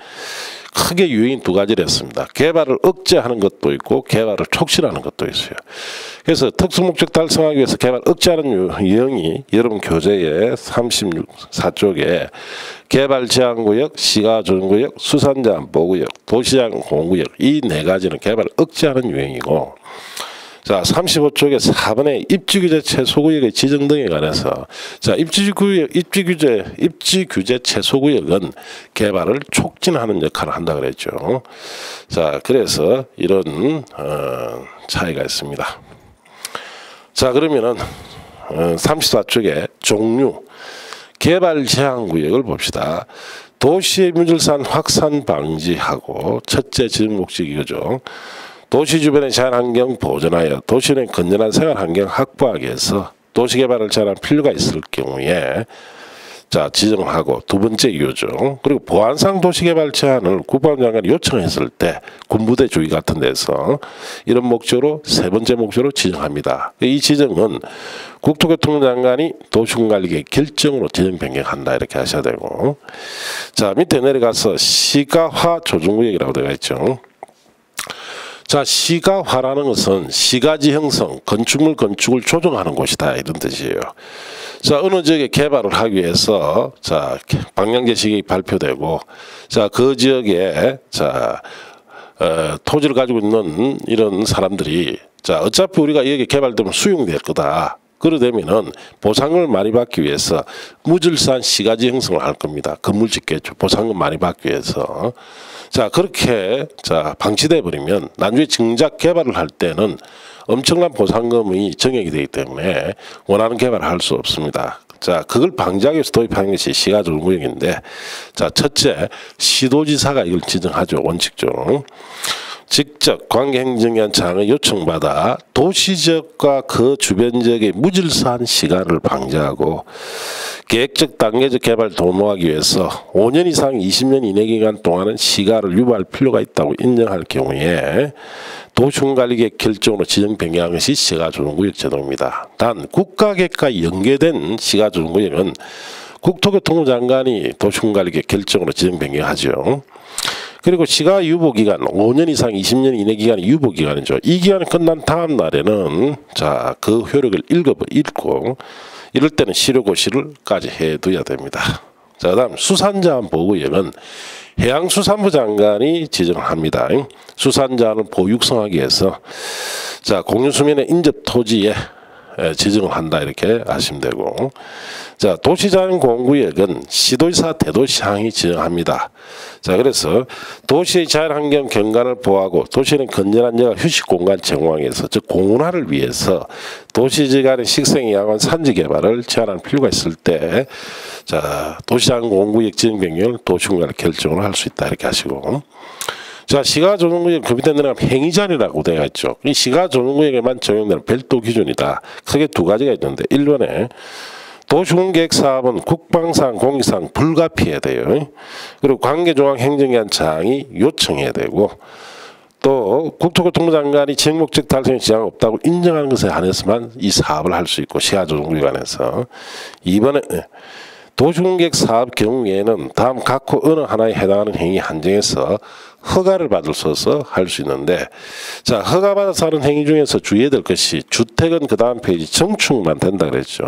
크게 유형이 두 가지를 했습니다. 개발을 억제하는 것도 있고 개발을 촉진하는 것도 있어요. 그래서 특수목적 달성하기 위해서 개발 억제하는 유형이 여러분 교재에 34쪽에 개발 제한구역, 시가조정구역, 수산제한보호구역, 도시제한공구역 이 네 가지는 개발 억제하는 유형이고, 자, 35쪽에 4번의 입지규제 최소구역의 지정 등에 관해서 자, 입지규제 최소구역은 개발을 촉진하는 역할을 한다 그랬죠. 자, 그래서 이런 차이가 있습니다. 자, 그러면은 34쪽에 종류 개발 제한 구역을 봅시다. 도시의 무질산 확산 방지하고 첫째 지정 목적이 이거죠. 도시 주변의 자연환경 보존하여 도시 내 건전한 생활환경 확보하기 위해서 도시개발을 제한할 필요가 있을 경우에 자, 지정하고 두 번째 이유죠. 그리고 보안상 도시개발 제한을 국방장관이 요청했을 때 군부대 주의 같은 데서 이런 목적으로 세 번째 목적으로 지정합니다. 이 지정은 국토교통장관이 도시군관리계획 결정으로 지정 변경한다. 이렇게 하셔야 되고, 자, 밑에 내려가서 시가화 조정구역이라고 되어 있죠. 자, 시가화라는 것은 시가지 형성, 건축을 조정하는 곳이다. 이런 뜻이에요. 자, 어느 지역에 개발을 하기 위해서 자, 방향제식이 발표되고, 자, 그 지역에 자, 토지를 가지고 있는 이런 사람들이 자, 어차피 우리가 여기 개발되면 수용될 거다. 그러되면은 보상을 많이 받기 위해서 무질산 시가지 형성을 할 겁니다. 건물 짓겠죠. 보상금 많이 받기 위해서. 자, 그렇게 자, 방치돼 버리면 나중에 정작 개발을 할 때는 엄청난 보상금이 정액이 되기 때문에 원하는 개발을 할 수 없습니다. 자, 그걸 방지하기 위해서 도입하는 것이 시가조정구역인데, 자, 첫째 시도지사가 이걸 지정하죠. 원칙적으로. 직접 관계행정위원장의 요청받아 도시지역과 그 주변 지역의 무질서한 시가를 방지하고 계획적 단계적 개발 도모하기 위해서 5년 이상 20년 이내 기간 동안은 시가를 유보할 필요가 있다고 인정할 경우에 도시군관리계획 결정으로 지정 변경한 것이 시가조정구역 제도입니다. 단 국가계획과 연계된 시가조정구역은 국토교통부 장관이 도시군관리계획 결정으로 지정 변경하죠. 그리고 시가 유보기간 5년 이상 20년 이내 기간이 유보기간이죠. 이 기간이 끝난 다음 날에는 자, 그 효력을 읽고 이럴 때는 실효고시를까지 해둬야 됩니다. 자, 그다음 수산자원 보호구역은 해양수산부 장관이 지정합니다. 수산자원을 보육성하기 위해서 자, 공유수면의 인접 토지에 지정을 한다 이렇게 아시면 되고, 자, 도시자연공원구역은 시도지사 대도시장이 지정합니다. 자, 그래서 도시의 자연환경 경관을 보호하고 도시는 건전한 여가 휴식공간 제공하기 위해서 즉 공원화를 위해서 도시지 간의 식생양원 산지 개발을 제한할 필요가 있을 때 자, 도시자연공원구역 지정 변경을 도시공간을 결정을 할 수 있다 이렇게 하시고, 자, 시가조정구역 급여된 데는 행위자리라고 되어 있죠. 이 시가조정구역에만 적용되는 별도 기준이다. 크게 두 가지가 있는데 1번에 도시공계획 사업은 국방상 공익상 불가피해야 돼요. 그리고 관계중앙행정기관장이 요청해야 되고, 또 국토교통부 장관이 지역목적 달성에 지장이 없다고 인정하는 것에 한해서만 이 사업을 할 수 있고 시가조정구역 안에서. 2번에 도시공계획 사업 경우에는 다음 각호 어느 하나에 해당하는 행위 한정해서 허가를 받을 수 있어서 할 수 있는데, 자, 허가받아서 하는 행위 중에서 주의해야 될 것이 주택은 그 다음 페이지 정축만 된다 그랬죠.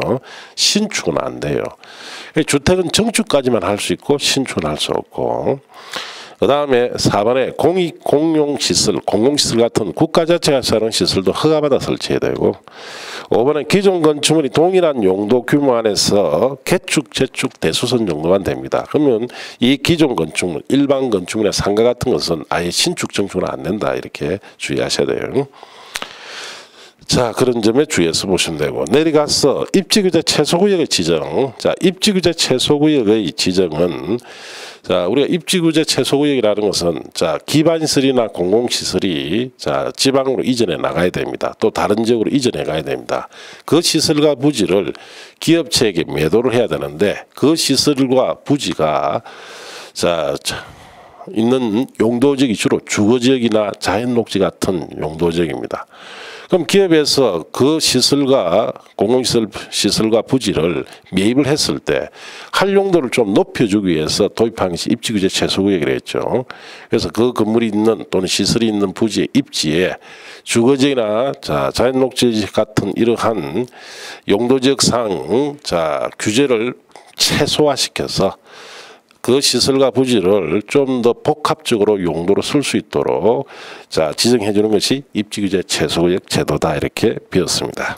신축은 안 돼요. 주택은 정축까지만 할 수 있고 신축은 할 수 없고, 그 다음에 4번에 공익 공용시설, 공공시설 같은 국가자체가 사는 시설도 허가받아 설치해야 되고, 5번에 기존 건축물이 동일한 용도 규모 안에서 개축, 재축, 대수선 정도만 됩니다. 그러면 이 기존 건축물, 일반 건축물의 상가 같은 것은 아예 신축, 정축은 안 된다 이렇게 주의하셔야 돼요. 자, 그런 점에 주의해서 보시면 되고, 내려가서 입지규제 최소구역의 지정. 자, 입지규제 최소구역의 지정은 자, 우리가 입지규제 최소구역이라는 것은 자, 기반시설이나 공공시설이 자, 지방으로 이전해 나가야 됩니다. 또 다른 지역으로 이전해 가야 됩니다. 그 시설과 부지를 기업체에게 매도를 해야 되는데 그 시설과 부지가 자, 있는 용도지역이 주로 주거지역이나 자연녹지 같은 용도지역입니다. 그럼 기업에서 그 시설과 공공시설 시설과 부지를 매입을 했을 때 활용도를 좀 높여주기 위해서 도입한 것이 입지규제 최소구역이라 했죠. 그래서 그 건물이 있는 또는 시설이 있는 부지의 입지에 주거지역이나 자, 자연녹지 같은 이러한 용도지역상 자, 규제를 최소화시켜서 그 시설과 부지를 좀 더 복합적으로 용도로 쓸 수 있도록 자, 지정해 주는 것이 입지규제 최소구역 제도다 이렇게 비었습니다.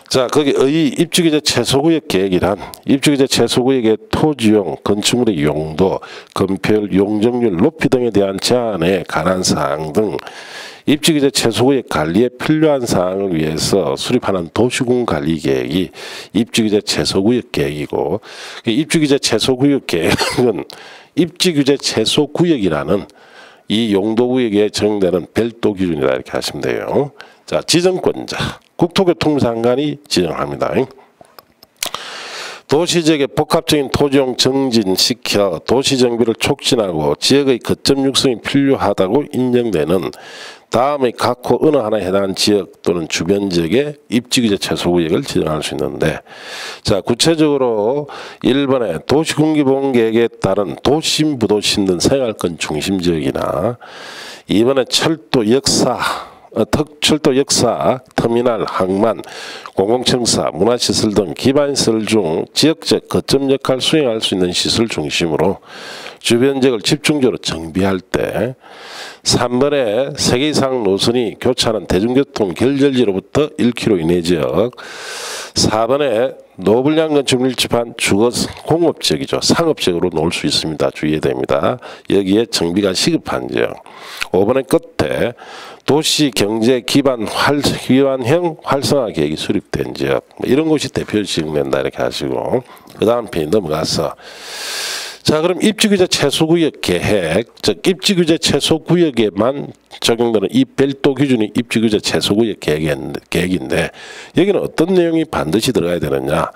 자, 거기의 입지규제 최소구역 계획이란 입지규제 최소구역의 토지용, 건축물의 용도, 건폐율, 용적률 높이 등에 대한 제한에 관한 사항 등 입지규제 최소구역 관리에 필요한 사항을 위해서 수립하는 도시군 관리 계획이 입지규제 최소구역 계획이고, 입지규제 최소구역 계획은 입지규제 최소구역이라는 이 용도구역에 적용되는 별도 기준이다 이렇게 하시면 돼요. 자, 지정권자 국토교통부 장관이 지정합니다. 도시지역의 복합적인 토지용 정진시켜 도시정비를 촉진하고 지역의 거점 육성이 필요하다고 인정되는 다음의 각호 어느 하나에 해당하는 지역 또는 주변 지역의 입지규제 최소구역을 지정할 수 있는데, 자, 구체적으로 1번에 도시군기보건계획에 따른 도심, 부도심 등 생활권 중심지역이나 2번에 철도 역사, 터미널, 항만, 공공청사, 문화시설 등 기반시설 중 지역적 거점 역할을 수행할 수 있는 시설 중심으로 주변 지역을 집중적으로 정비할 때, 3번에 3개 이상 노선이 교차하는 대중교통 결절지로부터 1km 이내 지역, 4번에 노불량 건축 밀집한 주거 공업지역이죠. 상업지역으로 놓을 수 있습니다. 주의해야 됩니다. 여기에 정비가 시급한 지역. 5번의 끝에 도시 경제 기반형 활성화 계획이 수립된 지역, 이런 곳이 대표 지정된다 이렇게 하시고, 그 다음 페이지 넘어가서 자, 그럼 입지규제 최소구역 계획, 즉 입지규제 최소구역에만 적용되는 이 별도 기준이 입지규제 최소구역 계획인데 여기는 어떤 내용이 반드시 들어가야 되느냐.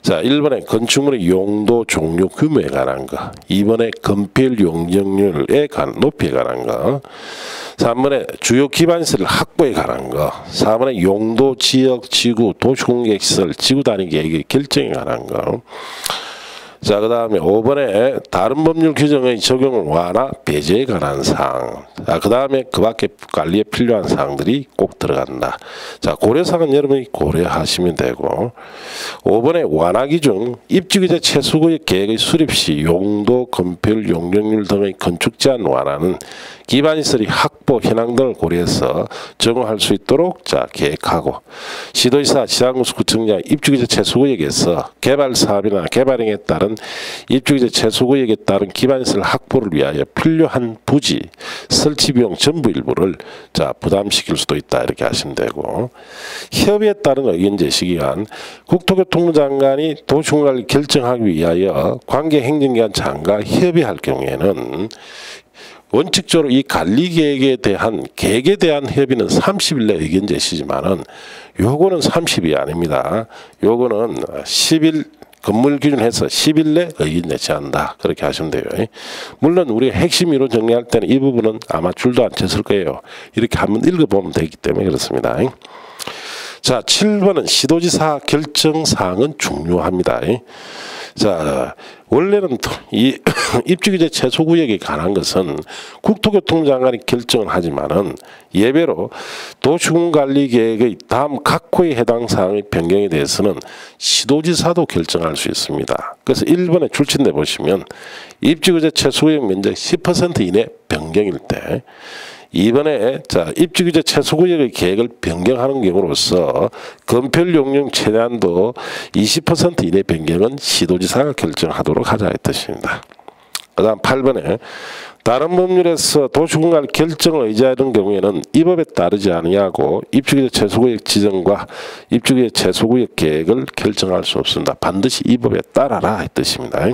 자, 1번에 건축물의 용도, 종류, 규모에 관한 거, 2번에 건폐율, 용적률에 관한 높이에 관한 거, 3번에 주요 기반시설 확보에 관한 거, 4번에 용도, 지역, 지구, 도시공계시설, 지구 단위 계획의 결정에 관한 거, 자, 그 다음에 5번에 다른 법률 규정의 적용을 완화, 배제에 관한 사항. 자, 그 다음에 그 밖에 관리에 필요한 사항들이 꼭 들어간다. 자, 고려사항은 여러분이 고려하시면 되고, 5번에 완화 기준, 입지규제 최수구역 계획의 수립 시 용도, 건폐율, 용적률 등의 건축 제한 완화는 기반시설의 확보 현황 등을 고려해서 적용할 수 있도록 자 계획하고, 시도지사, 시장군수구청장 입주규제 최수구역에서 개발 사업이나 개발행에 따른 입주규제 최수구역에 따른 기반시설 확보를 위하여 필요한 부지 설치 비용 전부 일부를 자 부담시킬 수도 있다 이렇게 하시면 되고, 협의에 따른 의견 제시 기간, 국토교통부 장관이 도시공간을 결정하기 위하여 관계 행정기관 장과 협의할 경우에는 원칙적으로 이 관리계획에 대한 계획에 대한 협의는 30일 내 의견 제시지만은 요거는 30이 아닙니다. 요거는 10일 건물 기준해서 10일 내 의견 제시한다. 그렇게 하시면 돼요. 물론 우리가 핵심으로 정리할 때는 이 부분은 아마 줄도 안 쳤을 거예요. 이렇게 한번 읽어보면 되기 때문에 그렇습니다. 자, 7번은 시도지사 결정사항은 중요합니다. 자, 원래는 이 입주규제 최소구역에 관한 것은 국토교통부 장관이 결정을 하지만은 예외로 도시군관리계획의 다음 각 호에 해당 사항의 변경에 대해서는 시도지사도 결정할 수 있습니다. 그래서 1번에 출신돼 보시면 입주규제 최소구역 면적 10% 이내 변경일 때, 2번에 자 입주규제 최소구역의 계획을 변경하는 경우로서 건폐율 용적 최대한도 20% 이내 변경은 시도지사가 결정하도록 하자 이 뜻입니다. 그 다음 8번에 다른 법률에서 도시공간 결정을 의지하는 경우에는 이 법에 따르지 아니하고 입주규제 최소구역 지정과 입주규제 최소구역 계획을 결정할 수 없습니다. 반드시 이 법에 따라라 이 뜻입니다.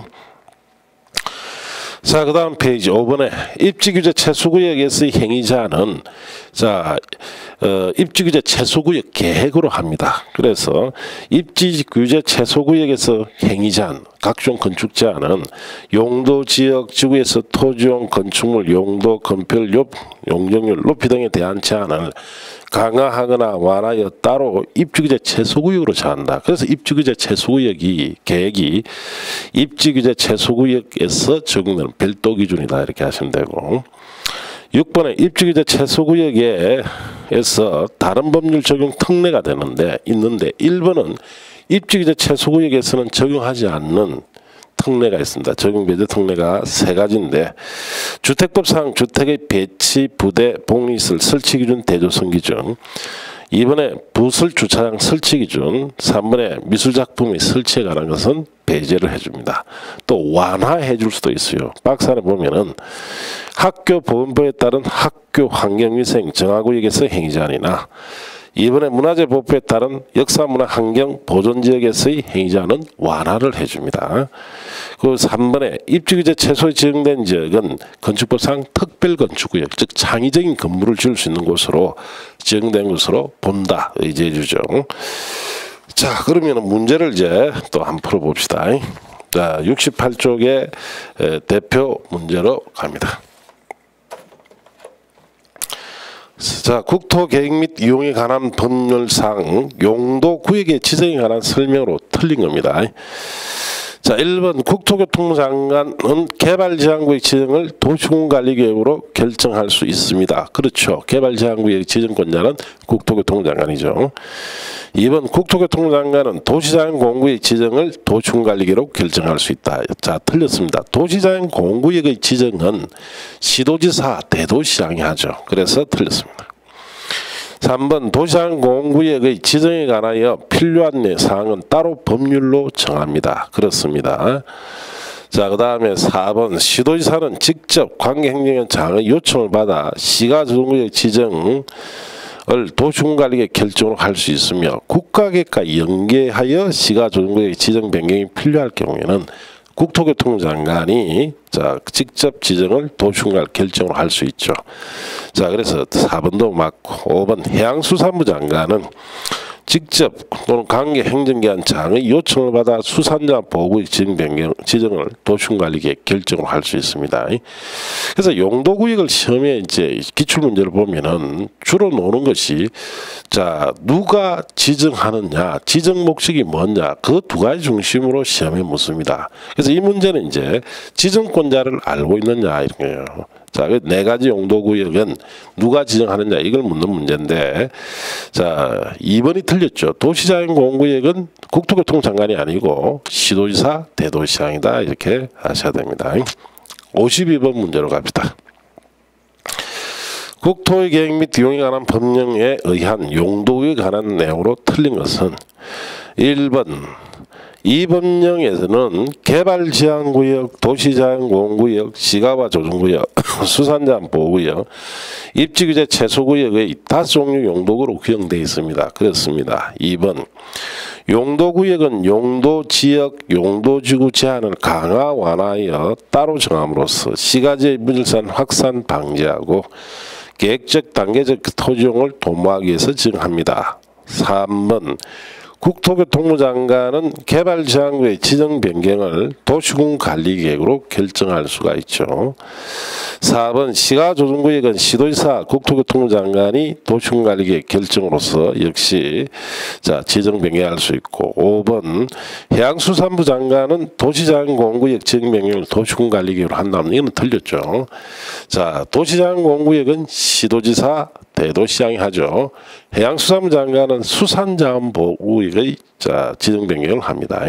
자, 그 다음 페이지 5번에 입지규제 최소구역에서의 행위자는 자 입지규제 최소구역 계획으로 합니다. 그래서 입지규제 최소구역에서 행위자는 각종 건축 제한은 용도 지역 지구에서 토지용 건축물 용도 건폐율 용적률 높이 등에 대한 제한을 강화하거나 완화하여 따로 입지규제 최소구역으로 정한다. 그래서 입지규제 최소구역이 계획이 입지규제 최소구역에서 적용되는 별도 기준이다 이렇게 하시면 되고, 6번에 입지규제 최소구역에서 다른 법률 적용 특례가 있는데 1번은 입지규제 최소구역에서는 적용하지 않는 특례가 있습니다. 적용 배제 특례가 3가지인데 주택법상 주택의 배치, 부대, 복리시설 설치 기준, 대조성 기준, 2번에 부설 주차장 설치 기준, 3번에 미술작품의 설치에 관한 것은 배제를 해줍니다. 또 완화해 줄 수도 있어요. 박스 안에 보면은 학교 보건법에 따른 학교 환경위생 정화구역에서 행위자이나 이번에 문화재 보호법에 따른 역사문화환경 보존지역에서의 행위자는 완화를 해줍니다. 그 3번에 입지규제 최소에 지정된 지역은 건축법상 특별건축구역, 즉 창의적인 건물을 지을 수 있는 곳으로 지정된 것으로 본다. 의제주죠. 자, 그러면 문제를 이제 또 한번 풀어봅시다. 자, 68쪽의 대표 문제로 갑니다. 자, 국토계획 및 이용에 관한 법률상 용도 구역의 지정에 관한 설명으로 틀린 겁니다. 자, 1번 국토교통부 장관은 개발제한구역 지정을 도시공간관리계획으로 결정할 수 있습니다. 그렇죠. 개발제한구역 지정권자는 국토교통부 장관이죠. 2번 국토교통부 장관은 도시자연공구역 지정을 도시공간관리계획으로 결정할 수 있다. 자, 틀렸습니다. 도시자연공구역의 지정은 시도지사, 대도시장이 하죠. 그래서 틀렸습니다. 3번 도시자연공구역의 지정에 관하여 필요한 사항은 따로 법률로 정합니다. 그렇습니다. 자, 그 다음에 4번 시도지사는 직접 관계행정위원 장의 요청을 받아 시가조정구역 지정을 도시공간관리계획 결정으로 할 수 있으며 국가계획과 연계하여 시가조정구역 지정 변경이 필요할 경우에는 국토교통부 장관이 자 직접 지정을 도시공간 결정으로 할 수 있죠. 자, 그래서 4번도 맞고 5번 해양수산부 장관은 직접 또는 관계 행정기관장의 요청을 받아 수산자 보호구역 지정을 도시군관리계획 결정을 할 수 있습니다. 그래서 용도구역을 시험에 이제 기출문제를 보면은 주로 노는 것이 자 누가 지정하느냐, 지정 목적이 뭐냐, 그 두 가지 중심으로 시험에 묻습니다. 그래서 이 문제는 이제 지정권자를 알고 있느냐 이런 거예요. 자, 네 가지 용도구역은 누가 지정하느냐 이걸 묻는 문제인데, 자 2번이 틀렸죠. 도시자연공원구역은 국토교통장관이 아니고 시도지사, 대도시장이다 이렇게 하셔야 됩니다. 52번 문제로 갑니다. 국토의 계획 및 이용에 관한 법령에 의한 용도에 관한 내용으로 틀린 것은 1번 이 법령에서는 개발제한구역, 도시자연공원구역, 시가와 조정구역, 수산자원 보호구역, 입지규제 최소구역의 5종류 용도구로 규정되어 있습니다. 그렇습니다. 2번 용도구역은 용도지역, 용도지구 제한을 강화 완화하여 따로 정함으로써 시가지의 무질서한 확산 방지하고 계획적 단계적 토지용을 도모하기 위해서 지정합니다. 3번 국토교통부 장관은 개발제한구의 지정 변경을 도시군 관리계획으로 결정할 수가 있죠. 4번 시가조정구역은 시도지사, 국토교통부 장관이 도시군 관리계획 결정으로서 역시 자 지정 변경할 수 있고, 5번 해양수산부 장관은 도시자연공원구역 지정 변경을 도시군 관리계획으로 한다면 이건 틀렸죠. 자 도시자연공원구역은 시도지사, 대도시장이 하죠. 해양수산부 장관은 수산자원보호구역의 지정 변경을 합니다.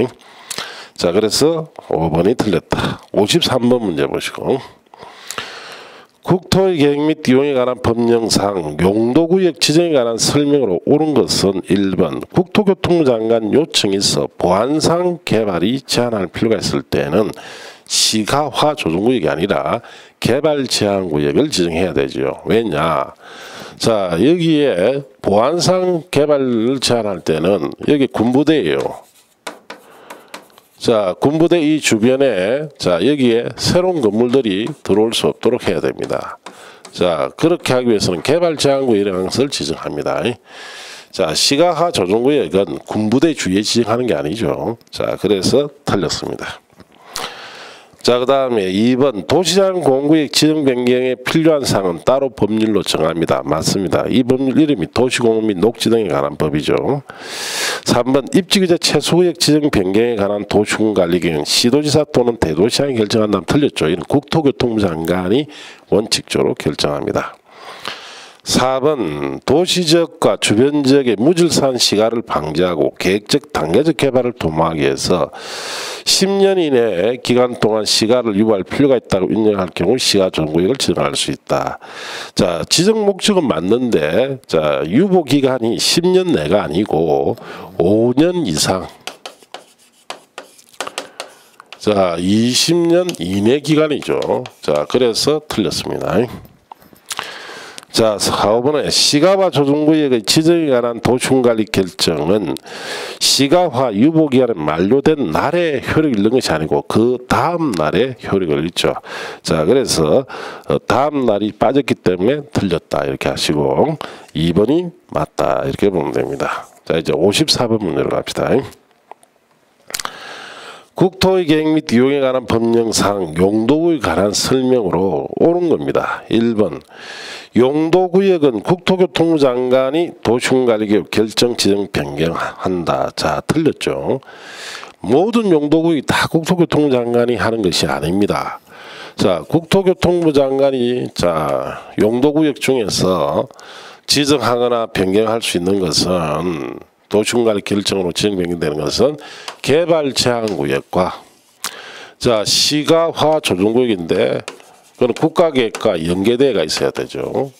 자 그래서 5번이 틀렸다. 53번 문제 보시고, 국토의 계획 및 이용에 관한 법령상 용도구역 지정에 관한 설명으로 옳은 것은 1번 국토교통부 장관 요청이 있어 보안상 개발이 제한할 필요가 있을 때는 시가화 조정구역이 아니라 개발 제한구역을 지정해야 되죠. 왜냐? 자 여기에 보안상 개발을 제한할 때는 여기 군부대예요. 자 군부대 이 주변에 자 여기에 새로운 건물들이 들어올 수 없도록 해야 됩니다. 자 그렇게 하기 위해서는 개발 제한구역이라는 것을 지정합니다. 자 시가화 조정구역은 군부대 주위에 지정하는 게 아니죠. 자 그래서 틀렸습니다. 자 그 다음에 2번 도시자연공원구역 지정 변경에 필요한 사항은 따로 법률로 정합니다. 맞습니다. 이 법률 이름이 도시공원 및 녹지 등에 관한 법이죠. 3번 입지규제 최소구역 지정 변경에 관한 도시군관리계획은 시도지사 또는 대도시장이 결정한다면 틀렸죠. 이는 국토교통부 장관이 원칙적으로 결정합니다. 4번 도시지역과 주변 지역의 무질서한 시가를 방지하고 계획적 단계적 개발을 도모하기 위해서 10년 이내 기간 동안 시가를 유보할 필요가 있다고 인정할 경우 시가조정구역을 지정할 수 있다. 자 지정 목적은 맞는데 자 유보 기간이 10년 내가 아니고 5년 이상, 자 20년 이내 기간이죠. 자 그래서 틀렸습니다. 자 4번에 시가화 조정구역의 지정에 관한 도시군관리 결정은 시가화 유보기간이 만료된 날에 효력을 잃는 것이 아니고 그 다음 날에 효력을 잃죠. 자 그래서 다음 날이 빠졌기 때문에 틀렸다 이렇게 하시고 2번이 맞다 이렇게 보면 됩니다. 자 이제 54번 문제로 갑시다. 국토의 계획 및 이용에 관한 법령상 용도구역에 관한 설명으로 옳은 겁니다. 1번 용도구역은 국토교통부 장관이 도시군관리계획 결정 지정 변경한다. 자 틀렸죠. 모든 용도구역이 다 국토교통부 장관이 하는 것이 아닙니다. 자 국토교통부 장관이 자 용도구역 중에서 지정하거나 변경할 수 있는 것은 도시군관리 결정으로 지정 변경되는 것은 개발 제한구역과 자 시가화 조정구역인데 그건 국가계획과 연계대가 있어야 되죠.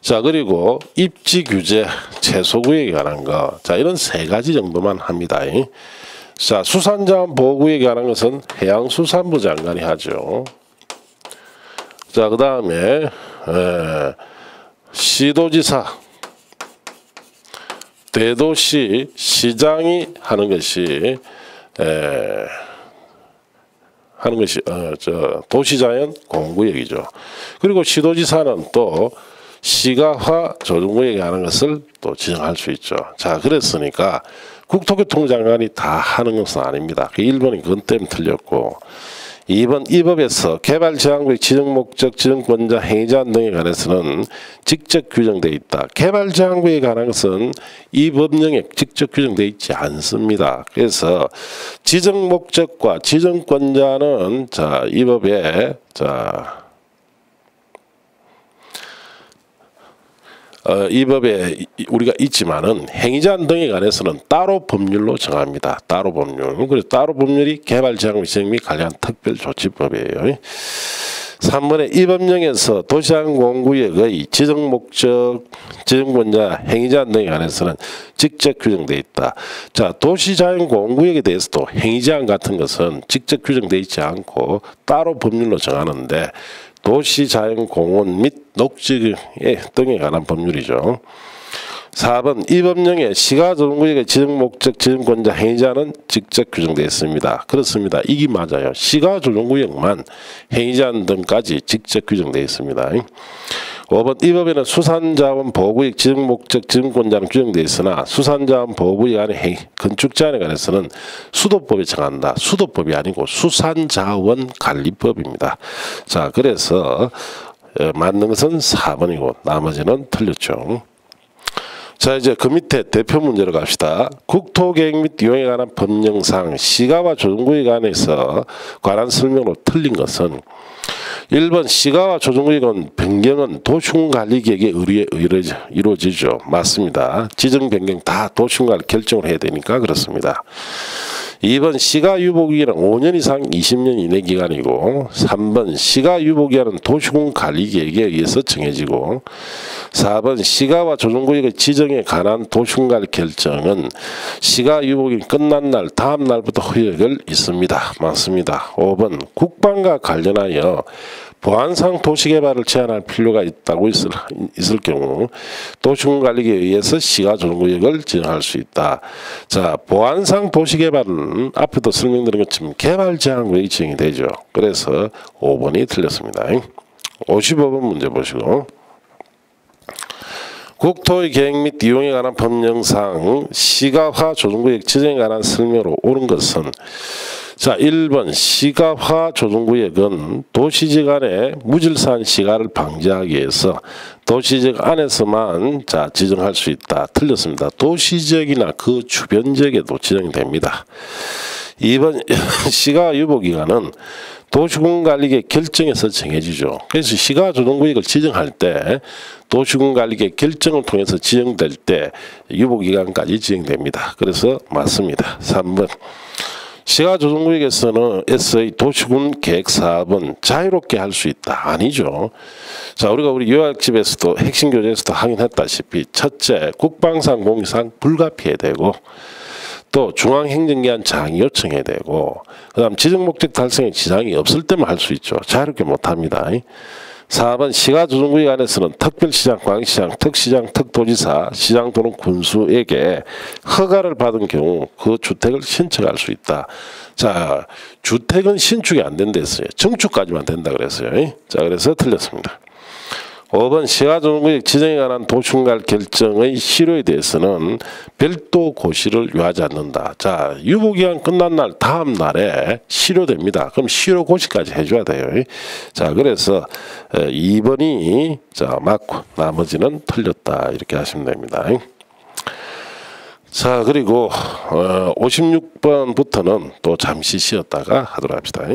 자 그리고 입지 규제 최소구역에 관한 거, 자 이런 세 가지 정도만 합니다. 자 수산자원 보호구역에 관한 것은 해양수산부 장관이 하죠. 자 그 다음에 시도지사, 대도시 시장이 하는 것이 도시자연 공원구역이죠. 그리고 시도지사는 또 시가화 조정구역에 하는 것을 또 지정할 수 있죠. 자, 그랬으니까 국토교통부 장관이 다 하는 것은 아닙니다. 1번이 그것 때문에 틀렸고 2번 이 법에서 개발제한구역 지정목적 지정권자 행위제한 등에 관해서는 직접 규정되어 있다. 개발제한구역에 관한 것은 이 법령에 직접 규정되어 있지 않습니다. 그래서 지정목적과 지정권자는 이 법에 이 법에 우리가 있지만은 행위제한 등에 관해서는 따로 법률로 정합니다. 따로 법률. 그래서 따로 법률이 개발제한구역 지정 및 관련 특별조치법이에요. 3번에 이 법령에서 도시자연공원구역의 지정목적, 지정권자, 행위제한 등에 관해서는 직접 규정되어 있다. 자, 도시자연공원구역에 대해서도 행위제한 같은 것은 직접 규정되어 있지 않고 따로 법률로 정하는데 도시자연공원 및 녹지 등에 관한 법률이죠. 4번 이 법령에 시가조정구역의 지정목적 지정권자 행위자는 직접 규정되어 있습니다. 그렇습니다. 이게 맞아요. 시가조정구역만 행위자 등까지 직접 규정되어 있습니다. 5번 이 법에는 수산자원 보호구역 지정목적 지정권자는 규정되어 있으나 수산자원 보호구역 안에 건축제한에 관해서는 수도법에 정한다. 수도법이 아니고 수산자원관리법입니다. 자, 그래서 맞는 것은 4번이고 나머지는 틀렸죠. 자, 이제 그 밑에 대표 문제로 갑시다. 국토계획 및 이용에 관한 법령상 시가와 조정구역 안에서 관한 설명으로 틀린 것은 1번 시가와 조정구역은 변경은 도시군관리계획에 의뢰 이루어지죠. 맞습니다. 지정 변경 다 도시군관리 결정을 해야 되니까 그렇습니다. 2번 시가유보기간은 5년 이상 20년 이내 기간이고 3번 시가유보기간은 도시군관리계획에 의해서 정해지고 4번 시가와 조정구역의 지정에 관한 도시군관리 결정은 시가유보기간 끝난 날 다음 날부터 효력을 있습니다. 맞습니다. 5번 국방과 관련하여 보안상 도시개발을 제한할 필요가 있다고 있을 경우 도시군관리계에 의해서 시가조정구역을 지정할 수 있다. 자, 보안상 도시개발은 앞에도 설명드린 것처럼 개발제한구역이 지정이 되죠. 그래서 5번이 틀렸습니다. 55번 문제 보시고 국토의 계획 및 이용에 관한 법령상 시가화 조정구역 지정에 관한 설명으로 옳은 것은 자, 1번 시가화 조정구역은 도시지역 안에 무질서한 시가를 방지하기 위해서 도시지역 안에서만 지정할 수 있다. 틀렸습니다. 도시지역이나 그 주변 지역에도 지정이 됩니다. 2번 시가 유보기간은 도시군관리계획 결정에서 정해지죠. 그래서 시가조정구역을 지정할 때 도시군관리계획 결정을 통해서 지정될 때 유보기간까지 지정됩니다. 그래서 맞습니다. 3번 시가조정구역에서의 도시군 계획사업은 자유롭게 할 수 있다. 아니죠. 자, 우리 요약집에서도 핵심 교재에서도 확인했다시피 첫째, 국방상 공익상 불가피해야 되고 또 중앙행정기관 장이 요청해야 되고 그 다음 지정목적 달성에 지장이 없을 때만 할 수 있죠. 자유롭게 못합니다. 4번 시가조정구역 안에서는 특별시장, 광역시장, 특시장, 특도지사, 시장 또는 군수에게 허가를 받은 경우 그 주택을 신축할 수 있다. 자, 주택은 신축이 안 된다 했어요. 증축까지만 된다 그랬어요. 자, 그래서 틀렸습니다. 5번 시가조정구역 지정에 관한 도시군관리 결정의 실효에 대해서는 별도 고시를 요하지 않는다. 자, 유보기간 끝난 날 다음 날에 실효됩니다. 그럼 실효 고시까지 해줘야 돼요. 자, 그래서 2번이 맞고 나머지는 틀렸다 이렇게 하시면 됩니다. 자, 그리고 56번부터는 또 잠시 쉬었다가 하도록 합시다.